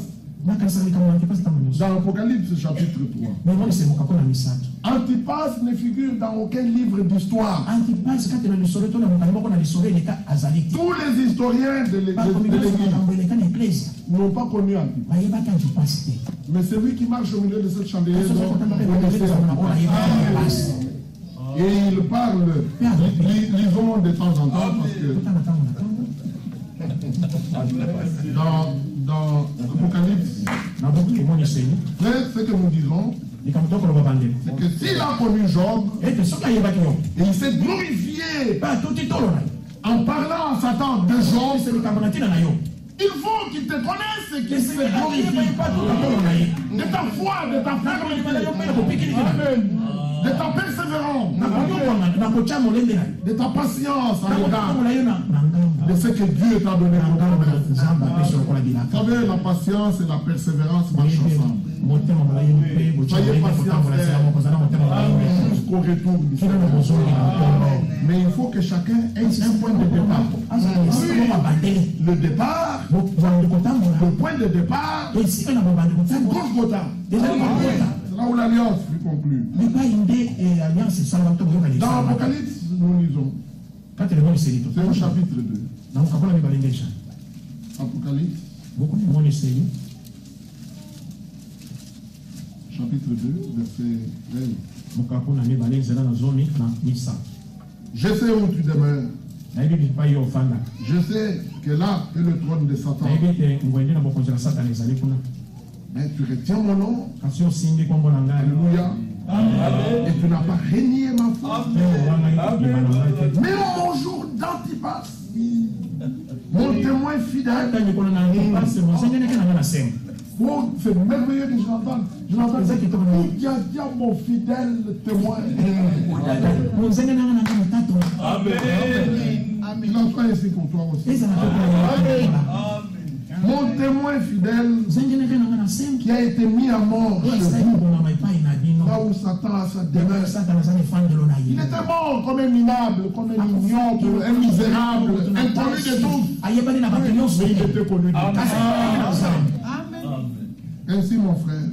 Dans l'Apocalypse chapitre 3. Antipas ne figure dans aucun livre d'histoire. Tous les historiens de l'Église n'ont pas connu Antipas. Mais celui qui marche au milieu de cette chandelier et il parle, lisons de temps en temps parce que dans l'Apocalypse, ce que nous disons, c'est que s'il a connu Job, et il s'est glorifié en parlant à Satan de Job, il faut qu'il te connaisse et qu'il se glorifie de ta foi, de ta fermeté, de ta persévérance, de ta patience en regard de ce que Dieu t'a donné. Vous savez, la patience et la persévérance marchent ensemble. Soyez patient, frère, jusqu'au retour du Seigneur. Mais il faut que chacun ait un point de départ. Le départ, le point de départ, c'est Golgotha. C'est là où l'alliance fut conclue. Dans l'Apocalypse, nous lisons. C'est au chapitre 2. Apocalypse. Chapitre 2, verset 13. Je sais où tu demeures. Je sais que là est le trône de Satan. Mais tu retiens mon nom. Alléluia. Et tu n'as pas renié ma foi. Mais mon jour d'Antipas, mon témoin fidèle. Oh, c'est merveilleux que je l'entende. Je l'entends. Dia, mon fidèle témoin. Amen. Il en soit ainsi pour toi aussi. Amen. Mon témoin fidèle qui a été mis à mort chez vous, là où Satan a sa demeure. Il était mort comme un minable, comme un ignoble, un misérable, inconnu de tous. Mais il était connu de tous. Ainsi, mon frère,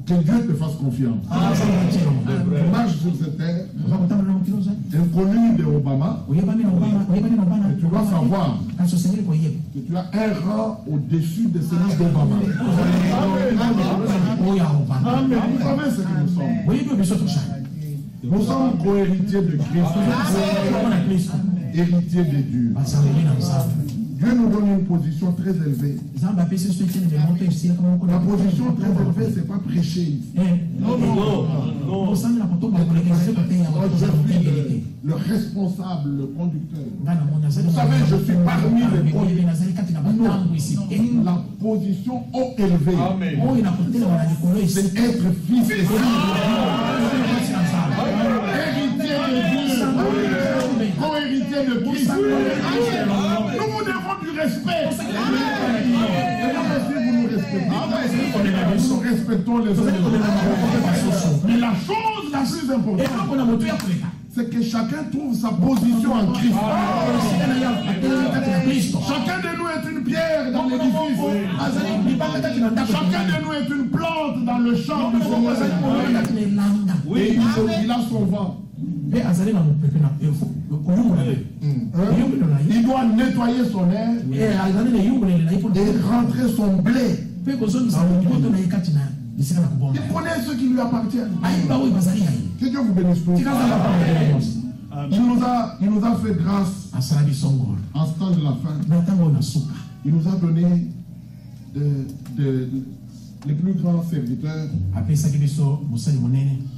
que Dieu te fasse confiance. Tu marches sur cette terre, inconnu des Obama, et tu dois savoir que tu as un rang au-dessus de celui d'Obama. Vous savez ce que nous sommes. Nous sommes co-héritiers de Christ, héritiers de Dieu. Dieu nous donne une position très élevée. La position très élevée, ce n'est pas prêcher ici. Non. Moi, je suis le responsable, le conducteur. Vous savez, je suis parmi les conducteurs. La position haut élevée, c'est être fils et fille. Héritier de Dieu, co-héritier de Christ. Nous vous devons du respect. Nous respectons les autres. Mais la chose la plus importante, c'est que chacun trouve sa position en Christ. Chacun de nous est une pierre dans l'édifice. Chacun de nous est une plante dans le champ du Seigneur. Oui, il a son vent. Il doit nettoyer son air et rentrer son blé. Il connaît ce qui lui appartient. Que Dieu vous bénisse. Il nous a fait grâce en ce temps de la fin. Il nous a donné les plus grands serviteurs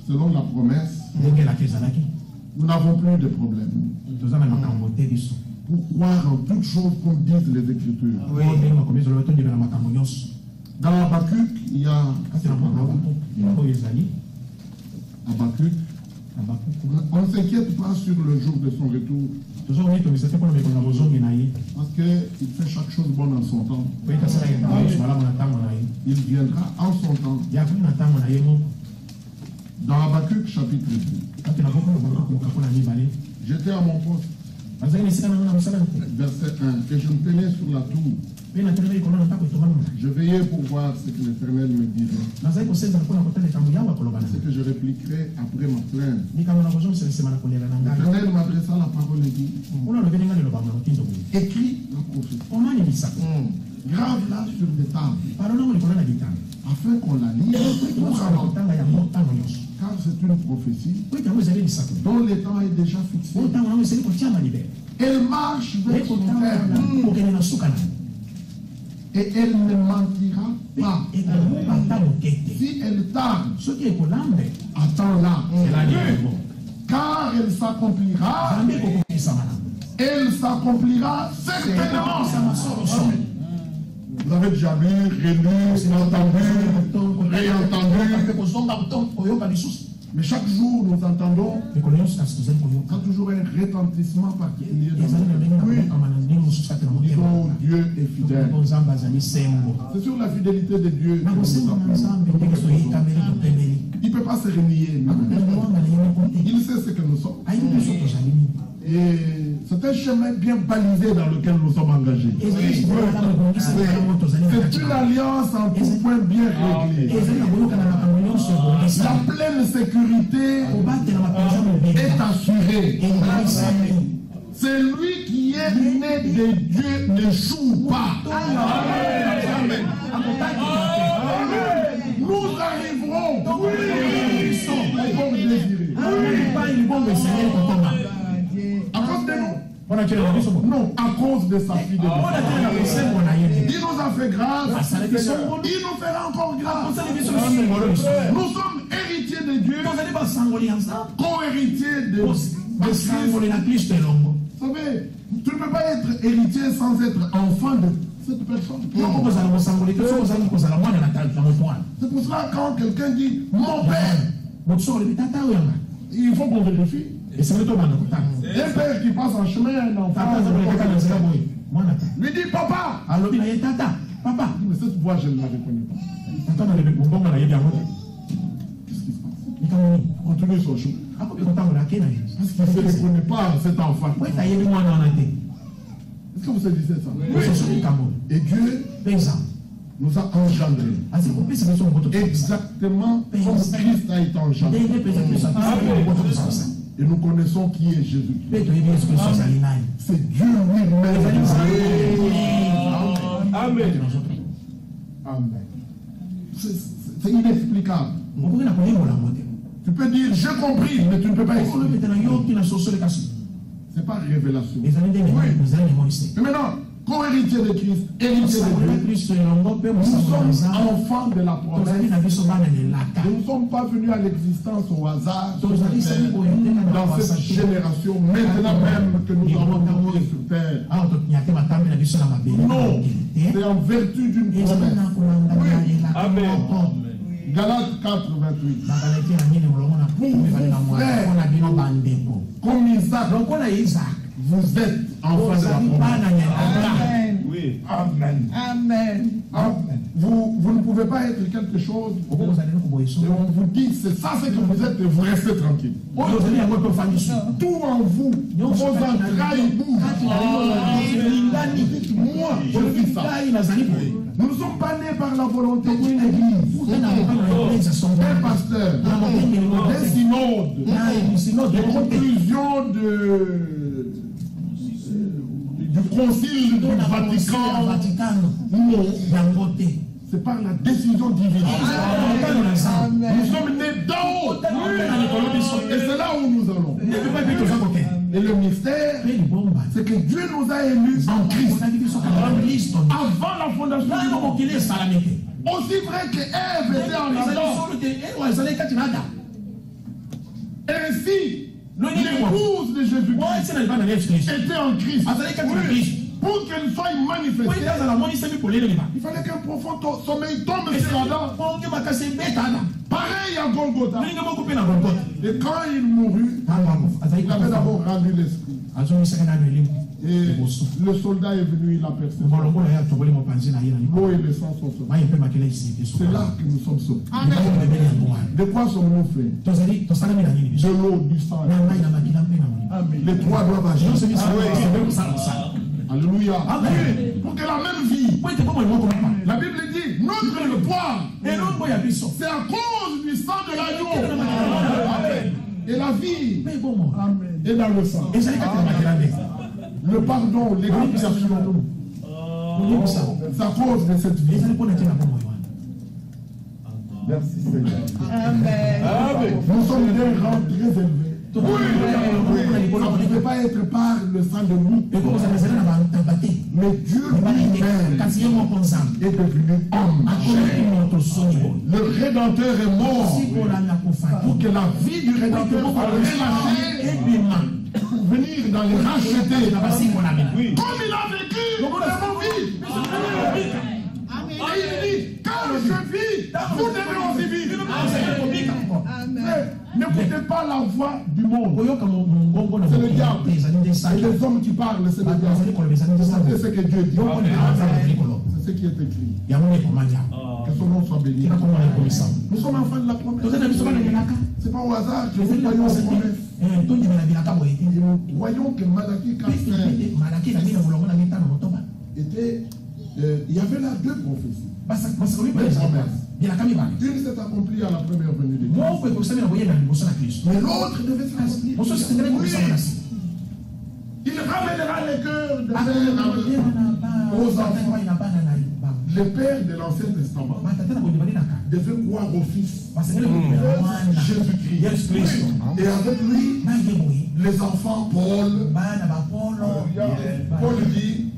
selon la promesse. Nous n'avons plus de problème pour croire en toutes choses comme disent les Écritures. Dans Habakkuk, il y a Habakkuk. On ne s'inquiète pas sur le jour de son retour. Parce qu'il fait chaque chose bonne en son temps. Il viendra en son temps. Dans Habakkuk chapitre 2. J'étais à mon poste. Verset 1. Et je me tenais sur la tour. Je veillais pour voir ce que l'Éternel me dirait. Ce que je répliquerai après ma plainte. L'Éternel m'adressa la parole et dit: écris la prophétie. Grave-la sur des tables, afin qu'on la lise couramment. Car c'est une prophétie dont le temps est déjà fixé. Elle marche vers son terme. Et elle ne mentira pas. Si elle tarde, attends-la. Car elle s'accomplira. Elle s'accomplira certainement. Vous avez déjà vu, relu, entendu, réentendu. Mais chaque jour, nous entendons toujours un retentissement particulier. Disons, Dieu est fidèle. C'est sur la fidélité de Dieu que nous appelons. Il ne peut pas se renier. Il sait ce que nous sommes. Et c'est un chemin bien balisé dans lequel nous sommes engagés. C'est une alliance en tout point bien réglée. La pleine sécurité est assurée. Celui qui est né de Dieu n'échoue pas. Nous arriverons au bon désiré. À cause de nous? Non, à cause de sa fidélité. Il nous a fait grâce. Il nous fera encore grâce. Nous sommes héritiers de Dieu, co-héritiers de Christ. Vous savez, tu ne peux pas être héritier sans être enfant de cette personne. C'est pour cela quand quelqu'un dit mon père, il faut qu'on vérifie. Un père qui passe en chemin, un enfant lui dit papa. Papa. Mais cette voix, je ne la reconnais pas. Qu'est-ce qui se passe? Continue son chemin. Parce qu'il ne reconnaît pas cet enfant. Est-ce que vous saisissez ça? Oui. Et Dieu nous a engendrés exactement comme Christ a été engendré. Et nous connaissons qui est Jésus-Christ. C'est Dieu lui-même. Amen. Amen. C'est inexplicable. Tu peux dire j'ai compris, mais tu ne peux pas expliquer. C'est pas révélation. Oui. Mais maintenant, co-héritier de Christ, héritier de Dieu, nous sommes enfants de la promesse. Nous ne sommes pas venus à l'existence au hasard dans cette génération, maintenant même que nous avons été sur terre. Non, c'est en vertu d'une promesse. Oui. Amen. Galates 4, 28. Comme Isaac, vous êtes enfants de la promesse. Oui. Amen. Amen. Amen. Vous ne pouvez pas être quelque chose. Et on vous dit, c'est ça ce que vous êtes et vous restez tranquille. Tout en vous, vos entrailles bougent. Moi, je suis ça. Nous ne sommes pas nés par la volonté d'une église, un pasteur, des synodes, des conclusions du concile du Vatican. Non, c'est par la décision divine. Nous sommes nés d'en haut. Et c'est là où nous allons. Et le mystère, c'est que Dieu nous a élus en Christ. Avant la fondation du monde. Aussi vrai que Ève était en Adam. Ainsi, l'épouse de Jésus-Christ était en Christ. Pour qu'elle soit manifestée, il fallait qu'un profond sommeil tombe sur Adam. Pareil à Golgotha. Et quand il mourut, il avait d'abord rendu l'esprit. Et le soldat est venu, il a percé. L'eau et le sang sont sauvés. C'est là que nous sommes sauvés. De quoi sommes-nous faits? De l'eau, du sang. Les trois doivent agir. Alléluia. Amen. Pour que la même vie. La Bible dit notre espoir, c'est à cause du sang de l'agneau. Amen. Et la vie est dans le sang. Le pardon, l'expiation, c'est à cause de cette vie. Merci Seigneur. Amen. Nous sommes des rangs très élevés. Oui, ça ne peut pas être par le sang de nous. Mais Dieu lui-même est devenu homme. Le Rédempteur est mort pour que la vie du Rédempteur soit relâchée pour venir dans les racheter. Comme il a vécu, nous devons vivre. Et il dit, quand je vis, vous devez aussi vivre. N'écoutez pas la voix du monde. C'est le diable. Et les hommes qui parlent, c'est le diable. C'est ce que Dieu dit. C'est ce qui est écrit. Que son nom soit béni. Nous sommes enfants de la promesse. Ce n'est pas au hasard que nous voyons la promesse. Et nous voyons que Malachie 4 était... il y avait là deux prophéties. Une s'est accomplie à la première venue de Christ. Mais l'autre devait s'accomplir. Il ramènera les cœurs de père aux enfants. Le père de l'Ancien Testament devait croire au Fils, Jésus-Christ. Et avec lui, les enfants, Paul dit,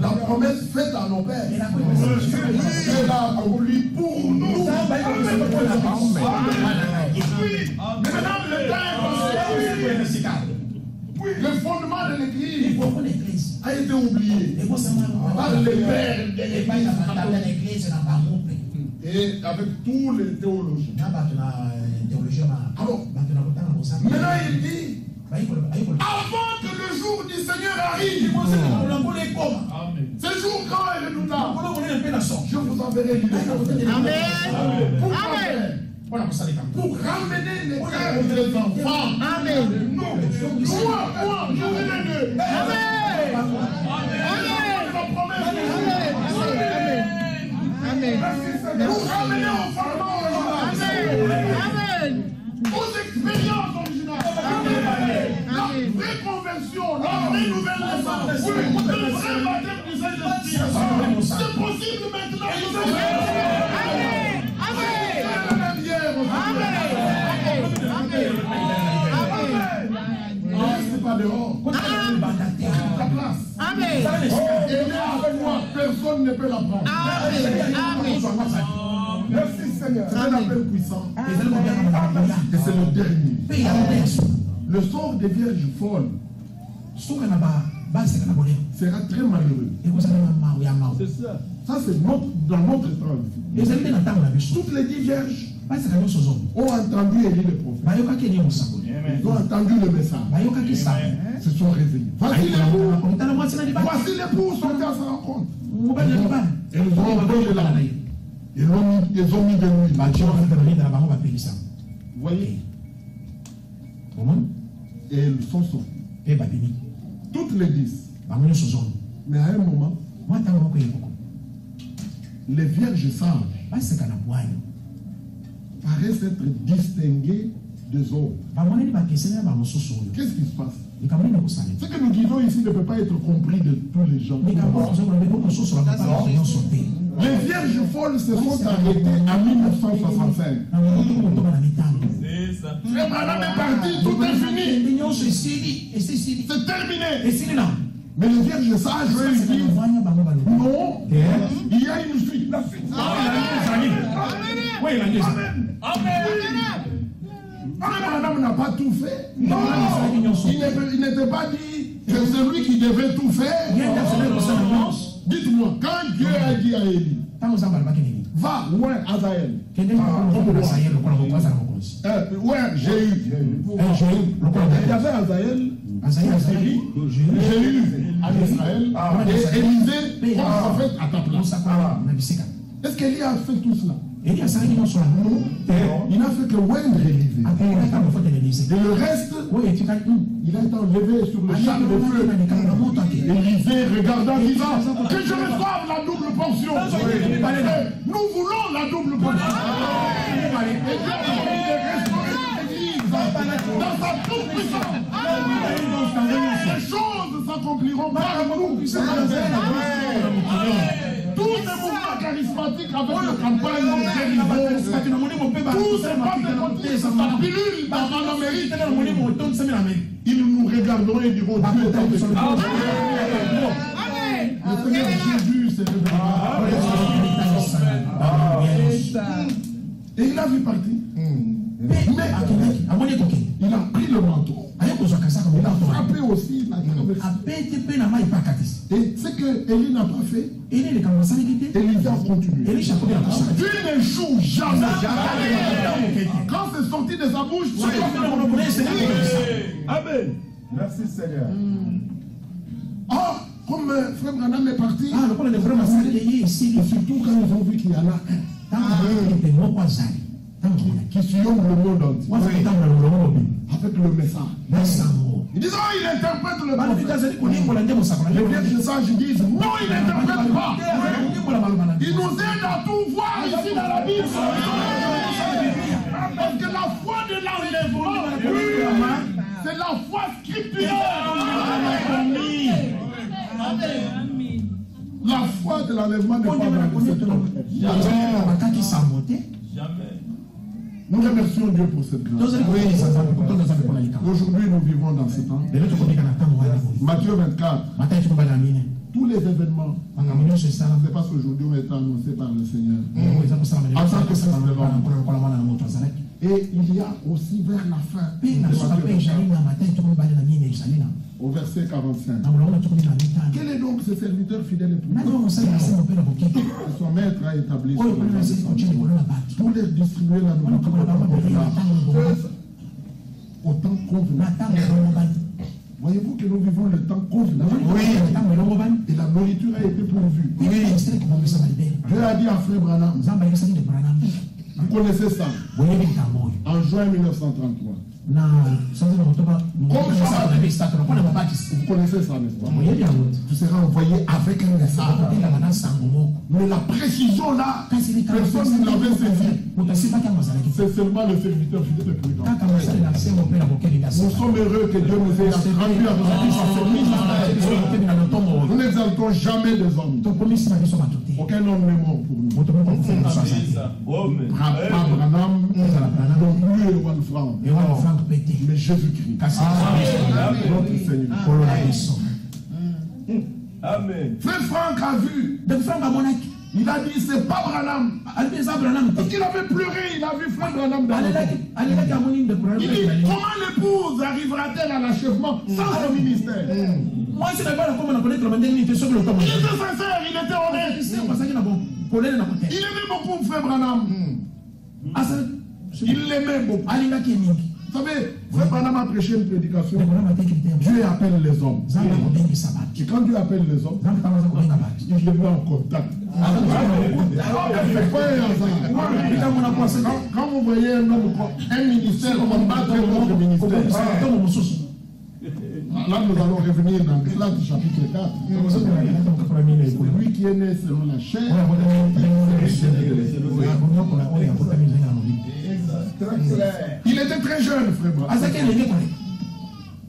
la promesse faite à nos pères, elle a accompli pour nous. Mais maintenant, le temps est le fondement de l'Église a été oublié par les pères de l'Église et avec tous les théologiens. Alors, maintenant il dit, avant que le jour du Seigneur arrive, ce jour grand et redoutable, je vous enverrai l'idée. Amen. Pour ramener les cœurs des enfants. Amen. Nous venons de. Amen. Amen. Pour ramener au fondement. Amen. Aux expériences originales. vraie conversion, la vraie nouvelle naissance, le vrai baptême du Saint-Esprit. C'est possible maintenant. C'est pas dehors. Ta place. Et avec moi, personne ne peut la prendre. Merci Seigneur. C'est un appel puissant. Et c'est le dernier. Le sort des vierges folles sera très malheureux. C'est ça. Ça, c'est dans notre temps. Toutes les 10 vierges ont entendu Élie le prophète. Ils ont entendu le message. Se sont réveillés. Voici l'époux sortis à sa rencontre. Et ils ont envoyé les larmes. Ils ont mis de l'huile. Vous voyez? Et ils sont sortis. Toutes les 10. Mais à un moment, les vierges sages paraissent être distinguées des autres. Qu'est-ce qui se passe? Ce que nous disons ici ne peut pas être compris de tous les gens. Les vierges folles se sont arrêtées en 1965. Frère Branham est parti, tout est fini. C'est terminé. Mais les vierges sages, eux, ils disent non, il y a une suite. La suite. Branham n'a pas tout fait. Non, il n'était pas dit que c'est lui qui devait tout faire. Dites-moi, quand Dieu a dit à Élie, va, ouais, Azaël. Ouais, j'ai eu. Il y avait Azaël, Jéhu en Israël, et Élisée comme prophète à ta place. Est-ce qu'Élie a fait tout cela? Non. Il n'a fait que oindre Élisée. Et le reste, il a été enlevé sur le char de feu. Élisée regarda disant que je reçoive la double portion. Nous voulons la double portion. Et Dieu a envie de restaurer l'Église dans sa toute puissance. Ces choses s'accompliront par nous. Tous ces mouvements charismatiques avec la campagne de tous ces femmes de côté, sa pilule en Amérique, ils nous regarderont et diront Dieu est avec nous. Le Seigneur Jésus s'est révélé. Et il a vu partir. Mais il a pris le manteau. Il a frappé aussi la et ce que Élie n'a pas fait, Élie a continué. Tu n'échoues jamais. Quand c'est sorti de sa bouche, Amen. Merci Seigneur. Oh, comme Frère Branham est parti, et surtout quand ils ont vu qu'il y en a un qui sillonne le monde entier avec le message. Ils disent, oh, il interprète le prophète. Les vierges sages disent, non, il n'interprète pas. Il nous aide à tout voir ici dans la Bible. Parce que la foi de l'enlèvement, c'est la foi scripturale. La foi de l'enlèvement n'est pas dans cette jamais. Nous remercions Dieu pour cette grâce. Aujourd'hui, nous vivons dans ce temps. Matthieu 24. Tous les événements, c'est parce qu'aujourd'hui on est annoncé par le Seigneur. En tant que Fils de l'homme. Et il y a aussi vers la fin, au verset 45. Quel est donc ce serviteur fidèle et prudent que son maître a établi sur pour leur distribuer la nourriture au temps convenable? Voyez-vous que nous vivons le temps convenable? Oui. Et la nourriture a été pourvue. Oui. Dieu a dit à Frère Branham, vous connaissez ça? En juin 1933. Vous connaissez ça, n'est-ce pas? Tu seras envoyé avec un message. Mais la précision là, personne ne l'avait saisi. C'est seulement le serviteur fidèle et prudent. Nous sommes heureux que Dieu nous ait traduit à son ministère. Nous n'exaltons jamais des hommes. Aucun homme n'est mort pour nous. Abraham, non plus Ewan Frank, mais Jésus-Christ. Notre Seigneur. Amen. Frère Franck a vu. Il a dit, c'est pas Branham. Parce qu'il avait pleuré, il a vu Frère Branham dans le temps. Il dit, comment l'épouse arrivera-t-elle à l'achèvement sans son ministère? Il était sincère, il était honnête. Il aimait beaucoup Frère Branham. Il l'aimait beaucoup. Vous savez, Frère Branham a prêché une prédication. Dieu appelle les hommes. Et quand Dieu appelle les hommes, il les met en contact. Quand vous voyez un homme, un ministère combattre notre ministère, là nous allons revenir dans Galates chapitre 4. Lui qui est né selon la chair, il était très jeune, frère.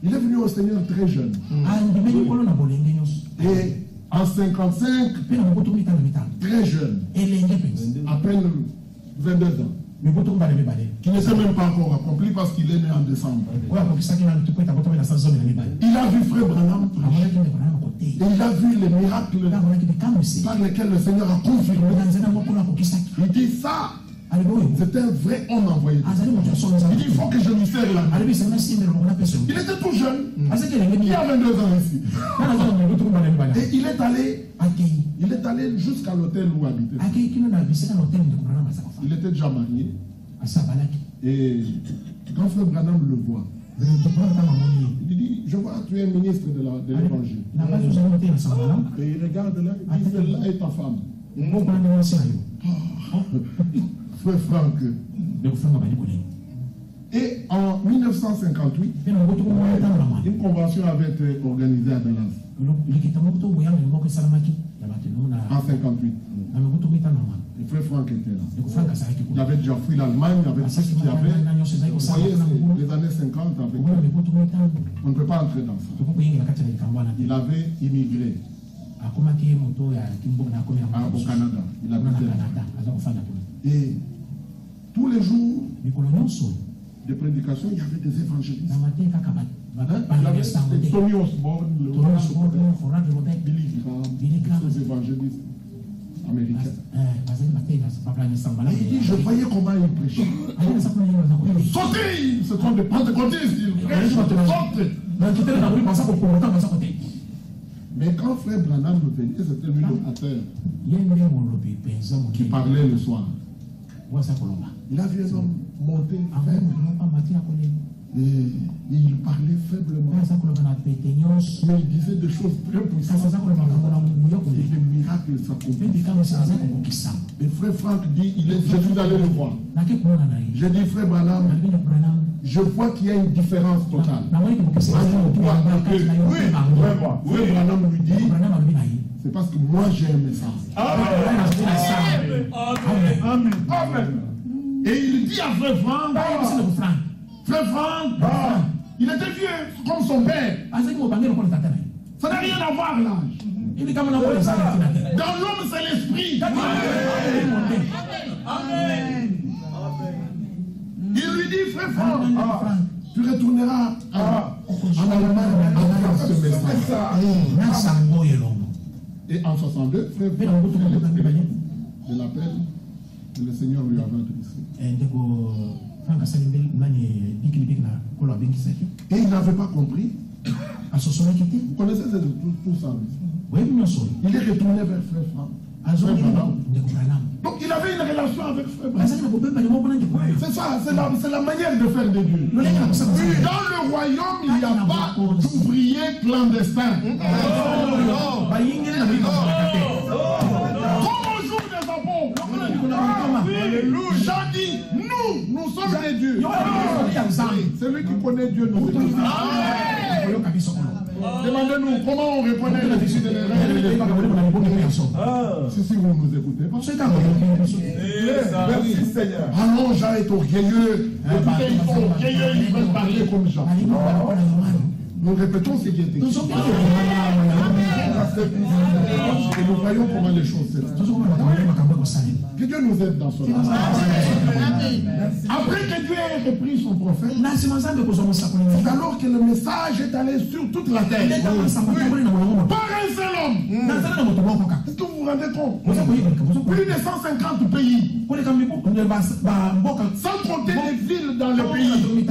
Il est venu au Seigneur très jeune. Et en 55, très jeune, à peine 22 ans, qui ne s'est même pas encore accompli parce qu'il est né en décembre. Il a vu Frère Branham et il a vu les miracles par lesquels le Seigneur a confirmé. Il dit ça. C'était un vrai homme envoyé. Il dit, il faut que je lui serre la main. Il était tout jeune. Il a 22 ans ici. Et il est allé jusqu'à l'hôtel où il habitait. Il était déjà marié. Et quand Frère Branham le voit, il dit, je vois, tu es ministre de l'évangile. Et il regarde là, il dit, celle-là est ta femme. Frère Franck. Et en 1958, une convention avait été organisée à Dallas. En 58. Le frère Franck était là. Il avait déjà fui l'Allemagne, il avait tout ce qu'il y avait. Vous voyez, les années 50, avec on ne peut pas entrer dans ça. Il avait immigré au Canada. Il habitait là. Et tous les jours de prédication, il y avait des évangélistes. Il y avait Tony Osborne, Billy Graham, tous les évangélistes américains. Et il dit, je voyais comment il prêchait. Sautez, ce sont des pentecôtistes, ils prêchent, sautez. Mais quand Frère Branham venait, c'était lui l'orateur qui parlait le soir. Il a vu un homme monter et il parlait faiblement. Mais il disait des choses très puissantes. Et les miracles s'accomplissent. Et Frère Franck dit, je suis allé le voir. J'ai dit, Frère Branham, je vois qu'il y a une différence totale. Oui, Branham lui dit, c'est parce que moi j'ai un message. Amen. Amen. Et il dit à Frère Franck, Frère Franck, il était vieux comme son père. Ça n'a rien à voir l'âge. Dans l'homme, c'est l'esprit. Amen. Il lui dit, Frère Franck, tu retourneras en Allemagne avec ce message. Et en 62, Frère Franck je l'appelle, et le Seigneur lui a adressé. Et il n'avait pas compris. Vous connaissez tout ça. Il est retourné vers Frère Franck. Donc il avait une relation avec Frère Branham. C'est ça, c'est la manière de faire de Dieu. Dans le royaume, il n'y a pas d'ouvriers clandestins. Comme au jour des apôtres. Jean dit, nous sommes des dieux. Celui qui connaît Dieu nous connaît. De Demandez-nous comment on reconnaît le décès de l'erreur et les si vous nous écoutez pas. Merci Seigneur. Allons, Jean est orgueilleux. Écoutez, ils sont orgueilleux, ils veulent parler comme Jean. Nous répétons ce qui est écrit. Et nous voyons comment les choses se font. Que Dieu nous aide dans son âme. Après que Dieu ait repris son prophète, c'est alors que le message est allé sur toute la terre. Par un seul homme. Est-ce que vous vous rendez compte? Plus de 150 pays. Sans compter les villes dans le pays.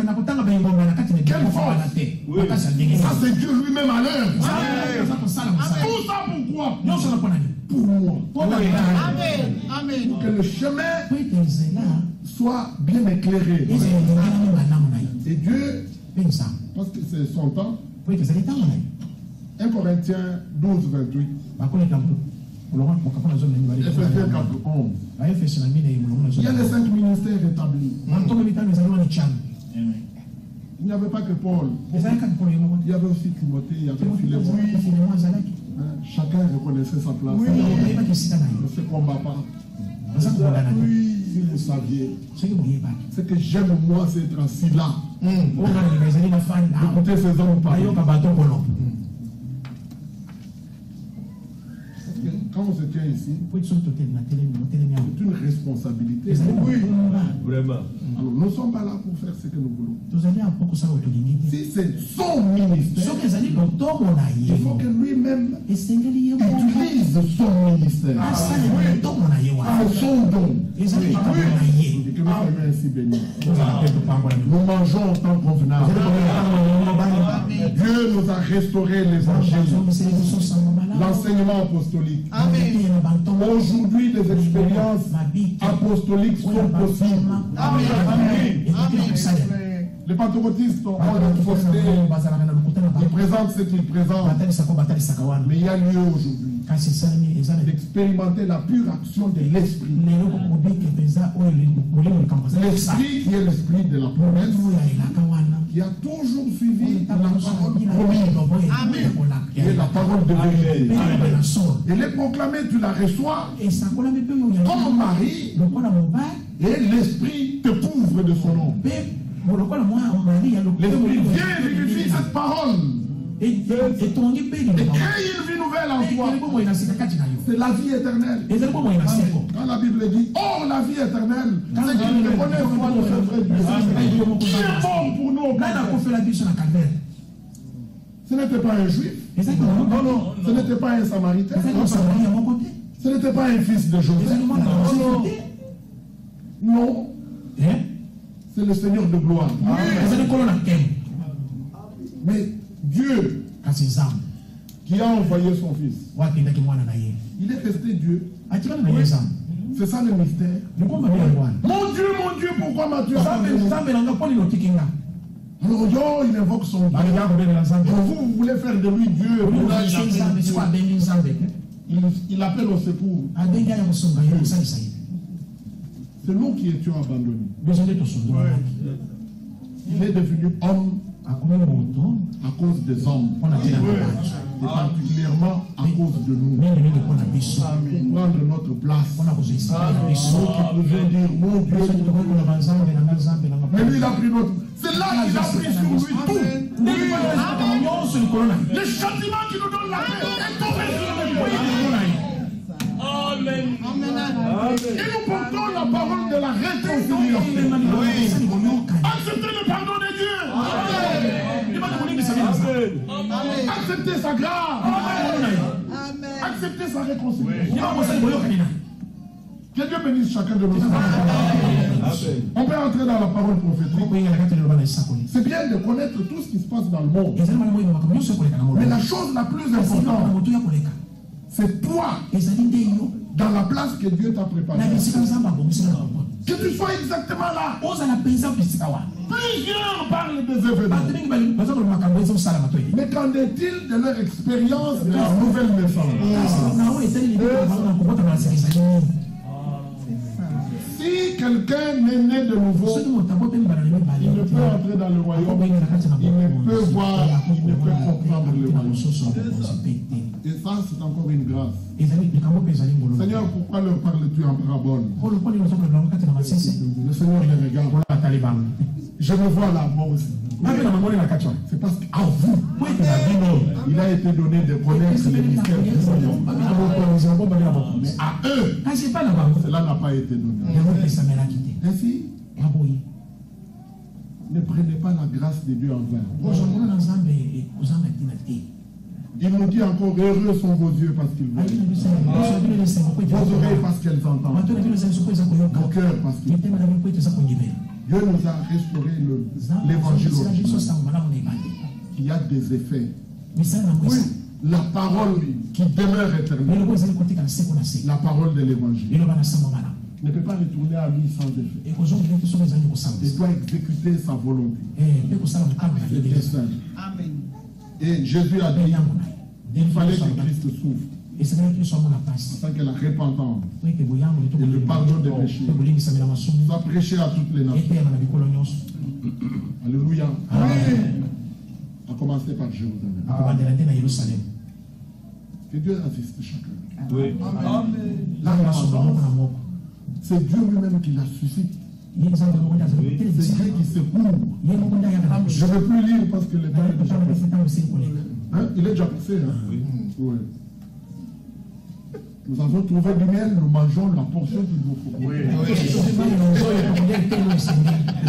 Quelle force! Ça c'est Dieu lui-même à l'heure. Tout ça pourquoi? Pour moi. Amen. Pour que le chemin soit bien éclairé. Et Dieu, parce que c'est son temps, 1 Corinthiens 12, 28. Ephésiens 4, 11. Il y a les 5 ministères établis. Il n'y avait pas que Paul. Il y avait aussi Timothée, il y avait Philémon. Chacun reconnaissait sa place. Ne se combat pas. Si vous saviez, c'est que j'aime moi c'est être assis là. Écoutez ces hommes parler. Quand on se tient ici, c'est une responsabilité. Oui, vraiment. Alors, nous ne sommes pas là pour faire ce que nous voulons. Si c'est son ministère, il faut que lui-même utilise son ministère. Son don. Et que nous soyons ainsi bénis. Nous mangeons en temps convenable. Dieu nous a restauré l'évangile, l'enseignement apostolique. Aujourd'hui, les expériences apostoliques sont possibles. Les pentecôtistes ont posté, ils présentent ce qu'ils présentent. Mais il y a lieu aujourd'hui d'expérimenter la pure action de l'esprit. L'esprit qui est l'esprit de la promesse, qui a toujours suivi la parole promise, qui est la parole de vérité. Elle est proclamée, tu la reçois comme mari, et l'esprit te couvre de son nom. L'esprit vient vivifie cette parole et crée une vie nouvelle en toi. C'est la vie éternelle. Quand la Bible dit oh la vie éternelle, c'est qu'il reconnaît foi de ce vrai Dieu qui est mort pour nous. Ce n'était pas un juif. Non. Ce n'était pas un samaritain. Ce n'était pas un fils de Joseph. Non. C'est le Seigneur de gloire. Mais Dieu qui a envoyé son fils, il est resté Dieu. C'est ça le mystère. Mon Dieu, pourquoi m'as-tu abandonné? Alors il invoque son Dieu. Vous voulez faire de lui Dieu. Il appelle au secours. C'est nous qui étions abandonnés. Il est devenu homme à cause des hommes. Et particulièrement à cause de nous. Prendre notre place. Nous qui pouvions dire mon Dieu. Mais lui il a pris notre. C'est là qu'il a pris sur lui tout. Le châtiment qui nous donne la paix est tombé sur lui. Amen. Et nous portons la parole de la réconciliation. Acceptez le pardon de Dieu. Acceptez sa grâce. Acceptez sa réconciliation. Que Dieu bénisse chacun de nous. On peut entrer dans la parole prophétique. C'est bien de connaître tout ce qui se passe dans le monde. Mais la chose la plus importante, c'est toi dans la place que Dieu t'a préparée. Que tu sois exactement là. Plusieurs parlent des événements. Mais qu'en est-il de leur expérience de leur nouvelle naissance? Si quelqu'un est né de nouveau, il ne peut entrer dans le royaume, il ne peut voir, il ne peut comprendre le royaume. Et ça, c'est encore une grâce. Seigneur, pourquoi leur parles-tu en parabole? Le Seigneur les regarde. Je me vois là, moi aussi. C'est parce qu'à vous, il a été donné de connaître les mystères du royaume. Mais à eux, cela n'a pas été donné. Ainsi, ne prenez pas la grâce de Dieu en vain. Il nous dit encore, heureux sont vos yeux parce qu'ils voient, vos oreilles parce qu'elles entendent, vos cœurs parce qu'ils voient. Dieu nous a restauré l'évangile original. Il y a des effets. Oui, la parole qui demeure éternelle, la parole de l'évangile, ne peut pas retourner à lui sans effet. Il doit exécuter sa volonté. Amen. Et Jésus a dit, il fallait que Christ souffre, afin que la repentance et le pardon des péchés soient prêchés à toutes les nations. Alléluia. Amen. À commencer par Jérusalem. Que Dieu assiste chacun. Oui. C'est Dieu lui-même qui la suscite. C'est Dieu qui se couvre. Je ne veux plus lire parce que le temps est déjà passé. Hein? Il est déjà passé. Hein? Oui. Ouais. Nous avons trouvé du miel, nous mangeons la portion qu'il nous faut. Oui. Et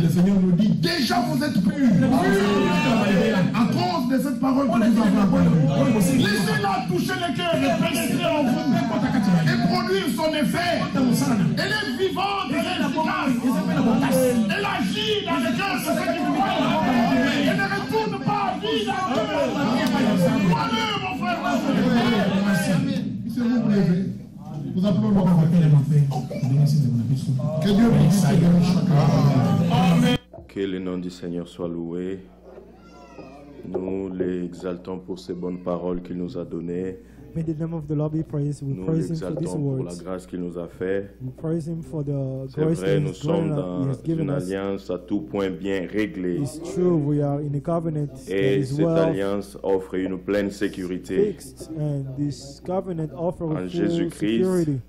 le Seigneur nous dit, déjà vous êtes purs. À cause de cette parole que nous avons entendue. Laissez-la toucher le cœur et pénétrer en vous. Et produire son effet. Elle est vivante, elle est efficace. Elle agit dans le cœur de ceux qui vous croient. Elle ne retourne pas vide à eux. Crois-le, mon frère. Si vous plaît, nous appelons le que Dieu bénisse chacun. Que le nom du Seigneur soit loué. Nous l'exaltons pour ces bonnes paroles qu'il nous a données. May the name of the Lord be praised. We Nous praise Him for these l'exaltons pour la words. grâce qu'il nous a fait. We praise Him for the C'est grace vrai, that nous He sommes has dans given une us. alliance à tout point bien réglée. It's true, we are in a covenant that Et is cette well alliance offre une pleine sécurité. fixed, and this covenant offers En full Jésus-Christ, security.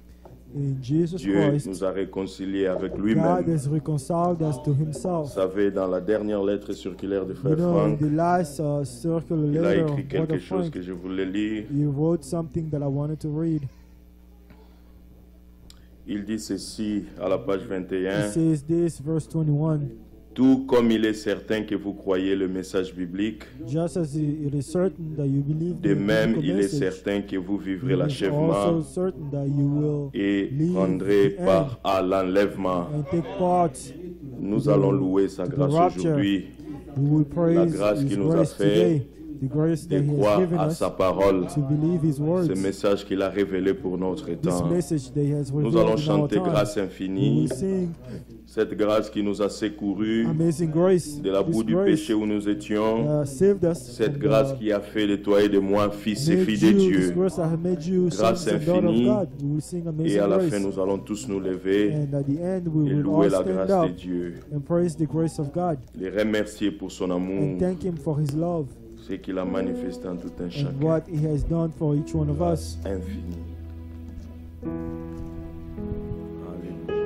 In Jesus Dieu Christ, nous a réconciliés avec God lui-même. has reconciled us to Vous Himself. savez, dans la dernière lettre circulaire de You Frère know, in Franck, the last circular il a letter écrit of quelque Brother chose Frank, que je voulais lire. you wrote something that I wanted to read. Il dit ceci à la page It 21. says this, verse 21. Tout comme il est certain que vous croyez le message biblique, Just as it is certain that you believe de the même biblical il est message, certain que vous vivrez it is l'achèvement also certain that you will et live prendrez the end part à l'enlèvement. and take part. Nous allons louer sa grâce aujourd'hui We will praise La grâce His qu'il nous a grace fait today, the grace de that He has croire given à us sa parole, to believe His words. ce message qu'il a révélé pour notre This temps. message that He has Nous revealed allons in our chanter time. grâce We infinie, will sing cette grâce qui nous a secourus Amazing Grace. de la boue This du grace péché où nous étions, saved us. cette from grâce the- qui a fait de toi et de moi fils et made filles de you, this Dieu. grace that has made you Grâce sons and daughters of infinie. God. We will sing Et Amazing à la Grace. fin, nous allons tous nous lever And at the end, we et will louer all la stand grâce up de Dieu, and praise the grace of God les remercier pour son amour, and thank Him for His love ce qu'il a manifesté en tout un and chacun. what He has done for each one of us. Infini. Alléluia.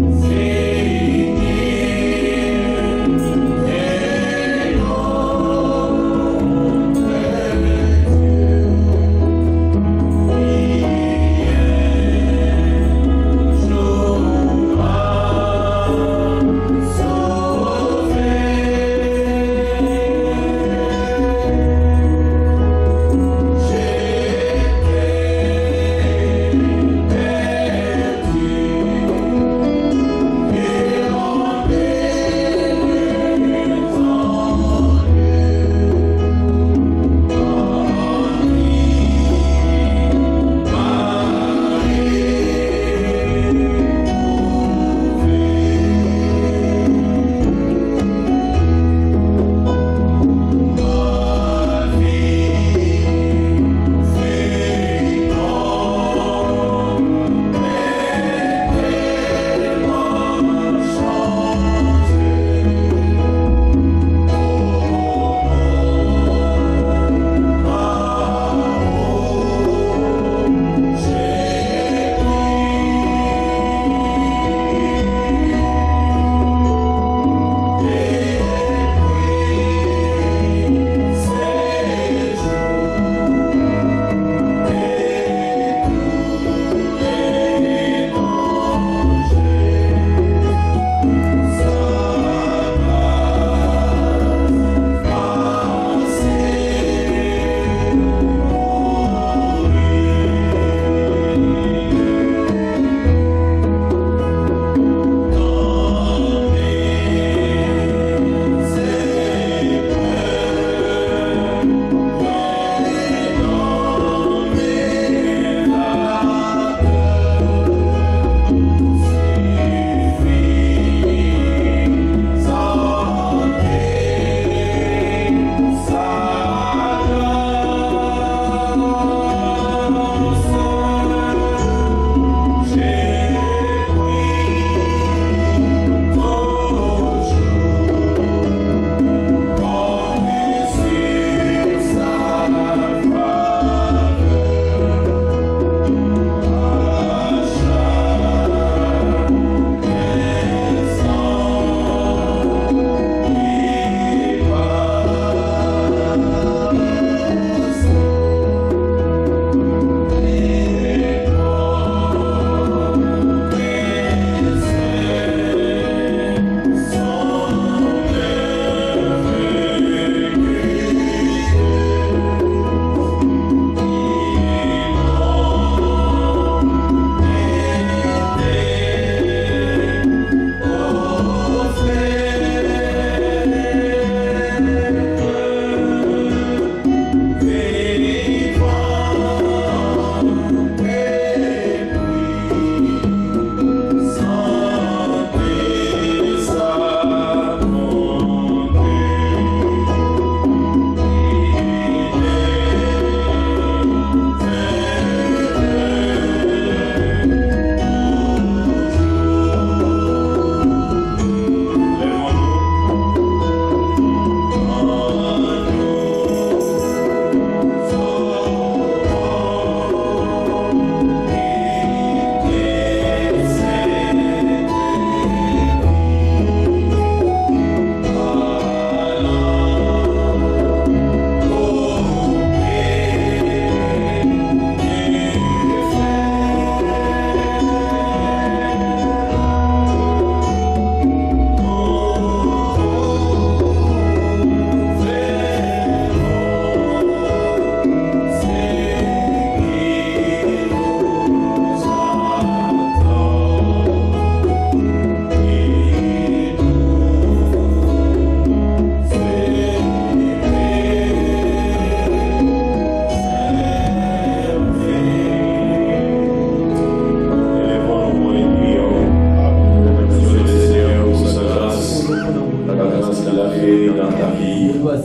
Você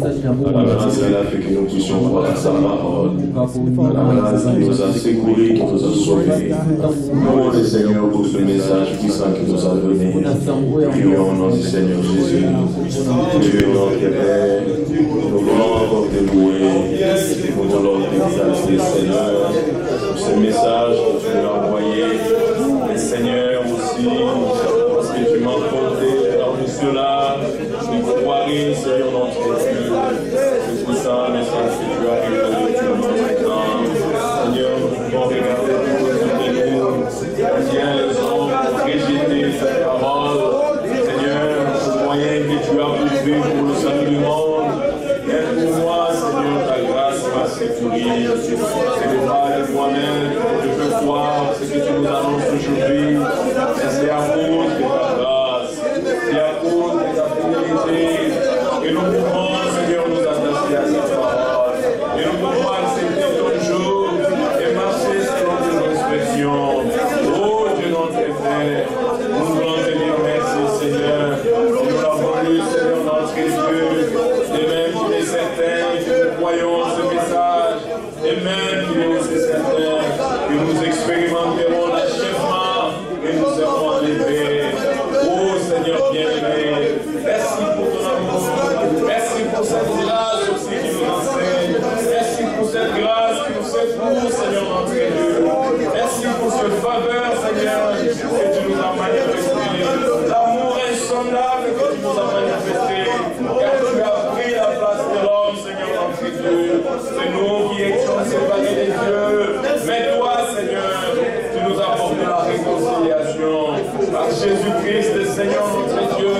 La grâce est là fait que nous puissions croire à sa parole. La grâce qui nous a secourus, qui nous a sauvés. Nous, le Seigneur, pour ce message puissant qu'il nous a donné. Prions au nom du Seigneur Jésus. Dieu, notre Père, nous voulons encore te louer. Nous voulons t'exalter, Seigneur, pour ce message que tu nous as envoyé. Et Seigneur aussi, parce que tu m'as porté dans cela, nous croirons, Seigneur, notre Dieu. C'est pour ça, message que tu as révélé tout notre temps. Seigneur, nous pouvons regarder autour de nous. Seigneur, les hommes ont rejeté cette parole. Seigneur, ce moyen que tu as prouvé pour le salut du monde. Et pour moi, Seigneur, ta grâce m'a sécurisé. Ce n'est pas de moi-même que je peux voir ce que tu nous annonces aujourd'hui. C'est à cause de ta grâce. C'est à cause de ta fidélité. Et nous pouvons, Seigneur, nous attacher à cette parole. Et nous pouvons accepter ton jour et marcher selon tes instructions. Oh Dieu, notre Père, nous voulons te dire merci, Seigneur. Nous l'avons lu, Seigneur, notre Dieu. Et même qu'il est certain que nous croyons ce message. Et même qu'il est aussi certain que nous expérimenterons l'achèvement et nous serons enlevés. Oh Seigneur bien-aimé, merci pour ton amour. Merci pour cette grâce aussi qui nous enseigne. Merci pour cette grâce qui nous secoue, Seigneur notre Dieu. Merci pour cette faveur, Seigneur, que tu nous as manifesté. L'amour insondable que tu nous as manifesté. Car tu as pris la place de l'homme, Seigneur notre Dieu. C'est nous qui étions séparés des dieux. Mais toi, Seigneur, tu nous as apporté la réconciliation. Par Jésus-Christ, Seigneur notre Dieu,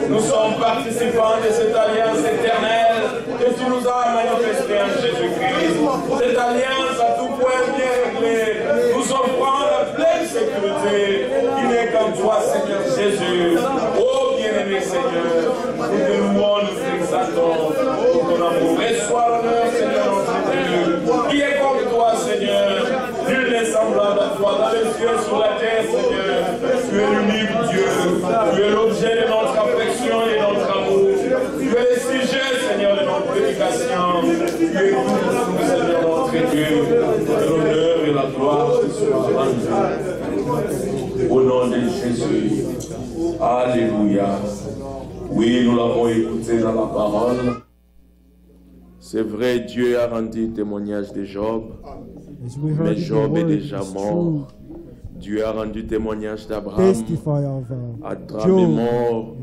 nous sommes participants de cette alliance éternelle que tu nous as manifestée en Jésus-Christ. Cette alliance à tout point bien réglée, nous offrant la pleine sécurité qui n'est qu'en toi, Seigneur Jésus. Oh bien-aimé Seigneur, nous te louons, nous t'exaltons pour ton amour. Reçois l'honneur, Seigneur notre Dieu, qui est comme toi, Seigneur. Nul n'est semblable à toi dans les cieux, sur la terre, Seigneur. Tu es l'unique Dieu. Tu es l'objet de notre affection et de notre amour. Tu es le sujet, Seigneur, de notre prédication. Tu es tout pour nous, Seigneur, notre Dieu. L'honneur et la gloire te soient rendues. Au nom de Jésus. Alléluia. Oui, nous l'avons écouté dans la parole. C'est vrai, Dieu a rendu témoignage de Job. Mais Job est déjà mort. Dieu a rendu témoignage d'Abraham. Abraham est mort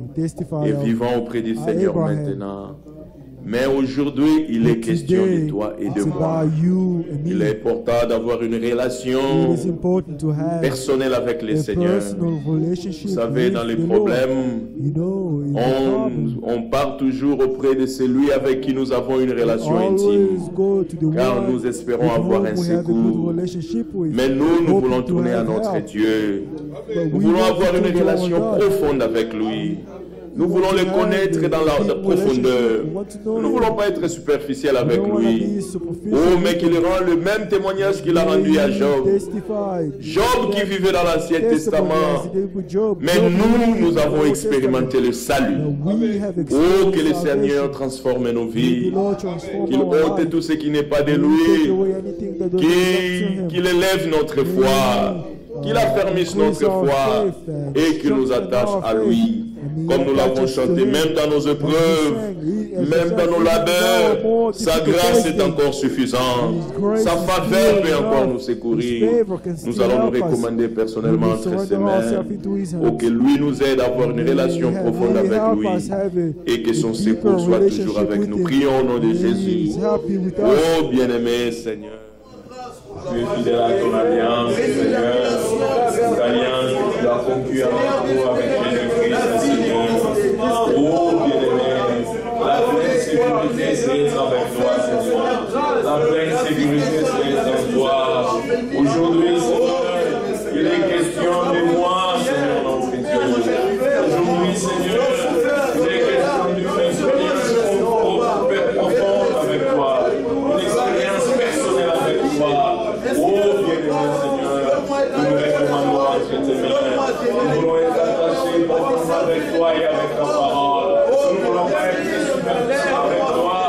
et vivant auprès du Seigneur maintenant. Mais aujourd'hui, il est question de toi et de moi. Il est important d'avoir une relation personnelle avec le Seigneur. Vous savez, dans les problèmes, on part toujours auprès de celui avec qui nous avons une relation intime. Car nous espérons avoir un secours. Mais nous voulons tourner à notre Dieu. Nous voulons avoir une relation profonde avec lui. Nous voulons le connaître dans la profondeur. Nous ne voulons pas être superficiels avec lui. Oh, mais qu'il rend le même témoignage qu'il a rendu à Job. Job qui vivait dans l'Ancien Testament. Mais nous avons expérimenté le salut. Oh, que le Seigneur transforme nos vies. Qu'il ôte tout ce qui n'est pas de lui. Qu'il élève notre foi. Qu'il affermisse notre foi et qu'il nous attache à lui. Comme nous l'avons chanté, même dans nos épreuves, même dans nos labeurs, sa grâce est encore suffisante. Sa faveur peut encore nous secourir. Nous allons nous recommander personnellement entre ses mains pour que lui nous aide à avoir une relation profonde avec lui et que son secours soit toujours avec nous. Prions au nom de Jésus. Oh bien-aimé Seigneur, tu es fidèle à ton alliance, Seigneur. Cette alliance que tu as conclue avec nous, avec Jésus-Christ, Seigneur. Oh, bien-aimé, la pleine sécurité, c'est être avec toi, Seigneur. La pleine sécurité, c'est être avec toi. Aujourd'hui, Seigneur, il est question de moi, Seigneur, notre Dieu. Aujourd'hui, Seigneur, il est question d'une expérience profonde avec toi. Une expérience personnelle avec toi. Oh, bien-aimé Seigneur, nous nous recommandons entre tes mains. Nous voulons être attachés avec toi et avec ta parole. Nous ne voulons pas être superficiels avec toi.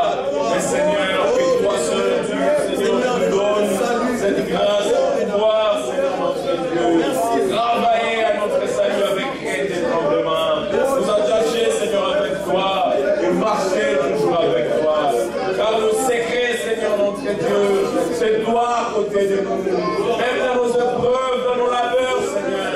Même dans nos épreuves, dans nos labeurs, Seigneur,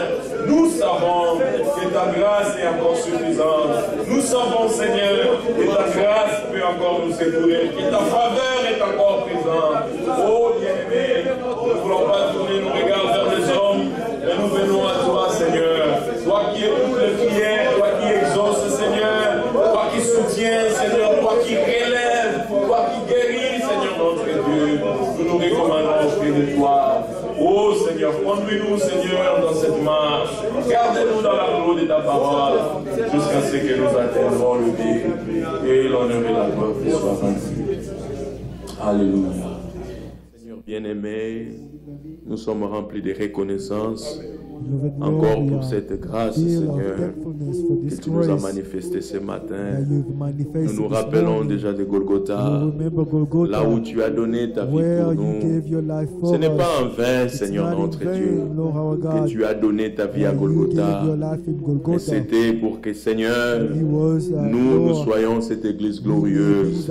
nous savons que ta grâce est encore suffisante. Nous savons, Seigneur, que ta grâce peut encore nous secourir, que ta faveur est encore présente. Oh bien-aimé, nous ne voulons pas tourner nos regards vers les hommes, mais nous venons à toi, Seigneur. Toi qui écoutes les prières, toi qui exauces, Seigneur, toi qui soutiens, Seigneur, toi qui relèves, toi qui guéris, Seigneur notre Dieu. Nous nous recommandons auprès de toi. Oh Seigneur, conduis-nous, Seigneur, dans cette marche. Garde-nous dans la gloire de ta parole, jusqu'à ce que nous atteindrons le but et l'honneur et la gloire te soient rendus. Alléluia. Seigneur bien-aimé, nous sommes remplis de reconnaissance encore pour cette grâce, Seigneur, que tu nous as manifestée ce matin. Nous nous rappelons déjà de Golgotha, là où tu as donné ta vie pour nous. Ce n'est pas en vain, Seigneur notre Dieu, que tu as donné ta vie à Golgotha. Et c'était pour que, Seigneur, nous soyons cette église glorieuse.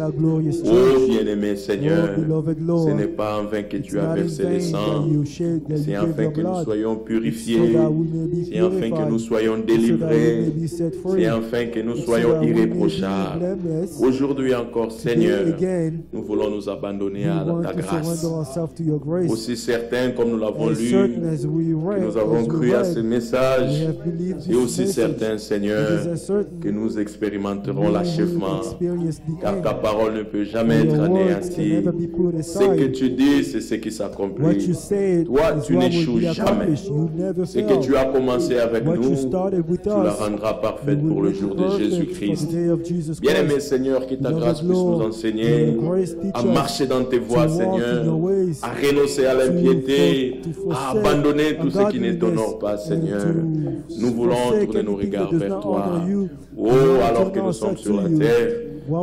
Oh bien-aimé Seigneur, ce n'est pas en vain que tu as versé le sang, c'est afin que nous soyons purifiés, c'est afin que nous soyons délivrés, c'est afin que nous soyons irréprochables. Aujourd'hui encore, Seigneur, nous voulons nous abandonner à ta grâce. Aussi certain comme nous l'avons lu, que nous avons cru à ce message, et aussi certain, Seigneur, que nous expérimenterons l'achèvement, car ta parole ne peut jamais être anéantie. Ce que tu dis, c'est ce qui s'accomplit. Toi, tu n'échoues jamais. Ce que tu as commencé avec nous, tu la rendras parfaite pour le jour de Jésus-Christ. Bien-aimé Seigneur, que ta grâce puisse nous enseigner à marcher dans tes voies, Seigneur, à renoncer à l'impiété, à abandonner tout ce qui ne t'honore pas, Seigneur. Nous voulons tourner nos regards vers toi. Oh, alors que nous sommes sur la terre,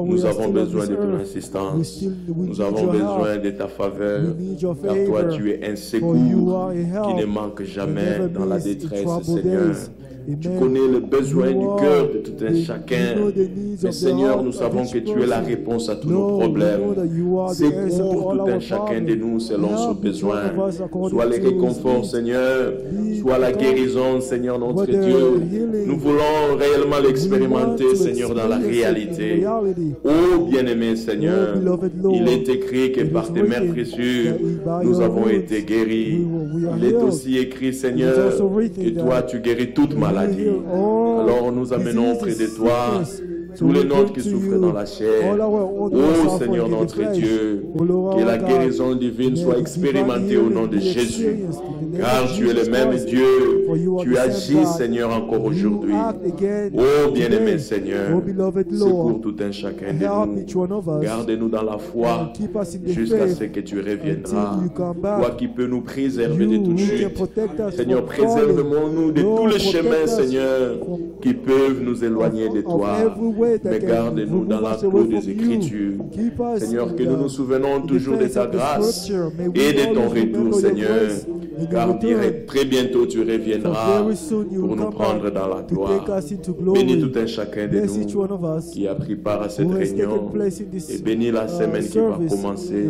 nous avons besoin de ton assistance. Nous avons besoin de ta faveur. Car toi, tu es un secours qui ne manque jamais dans la détresse, Seigneur. Tu connais le besoin du cœur de tout un chacun. Mais Seigneur, nous savons que tu es la réponse à tous nos problèmes. Secours tout un chacun de nous selon son besoin. Soit le réconfort, Seigneur, soit la guérison, Seigneur notre Dieu. Nous voulons réellement l'expérimenter, Seigneur, dans la réalité. Oh bien-aimé Seigneur, il est écrit que par tes mains précieuses, nous avons été guéris. Il est aussi écrit, Seigneur, que toi tu guéris toute maladie. Alors nous amenons auprès de toi tous les nôtres qui souffrent dans la chair. Oh Seigneur notre Dieu, que la guérison divine soit expérimentée au nom de Jésus. Car tu es le même Dieu. Tu agis, Seigneur, encore aujourd'hui. Oh bien-aimé Seigneur, secours tout un chacun de nous. Garde-nous dans la foi jusqu'à ce que tu reviendras. Toi qui peux nous préserver de toute chute. Seigneur, préserve-nous de tous les chemins, Seigneur, qui peuvent nous éloigner de toi. Mais garde-nous dans la clé des Écritures. Seigneur, que nous nous souvenons toujours de ta grâce et de ton retour, Seigneur. Car très bientôt tu reviendras pour nous prendre dans la gloire. Bénis tout un chacun de nous qui a pris part à cette réunion. Et bénis la semaine qui va commencer.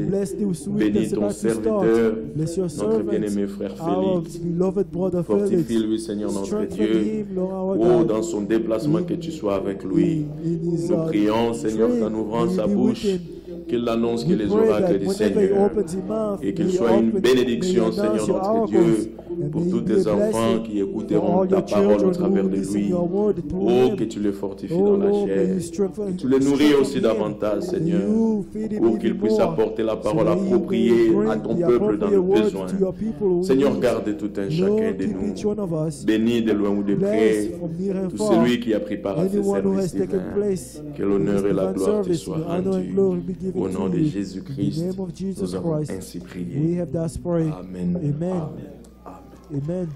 Bénis ton serviteur, notre bien-aimé frère Félix. Fortifie-lui, Seigneur notre Dieu. Oh, dans son déplacement, que tu sois avec lui. Nous prions, Seigneur, qu'en ouvrant sa bouche, qu'il annonce que les oracles du Seigneur et qu'il soit une bénédiction, Seigneur notre Dieu, pour tous tes enfants qui écouteront ta parole au travers de lui. Oh, que tu les fortifies dans la chair, que tu les nourris aussi davantage, Seigneur, pour qu'ils puissent apporter la parole appropriée à ton peuple dans le besoin. Seigneur, garde tout un chacun de nous. Bénis de loin ou de près tout celui qui a pris part à ce service divin. Que l'honneur et la gloire te soient rendus. Au nom de Jésus-Christ, nous avons ainsi prié. Amen. Amen.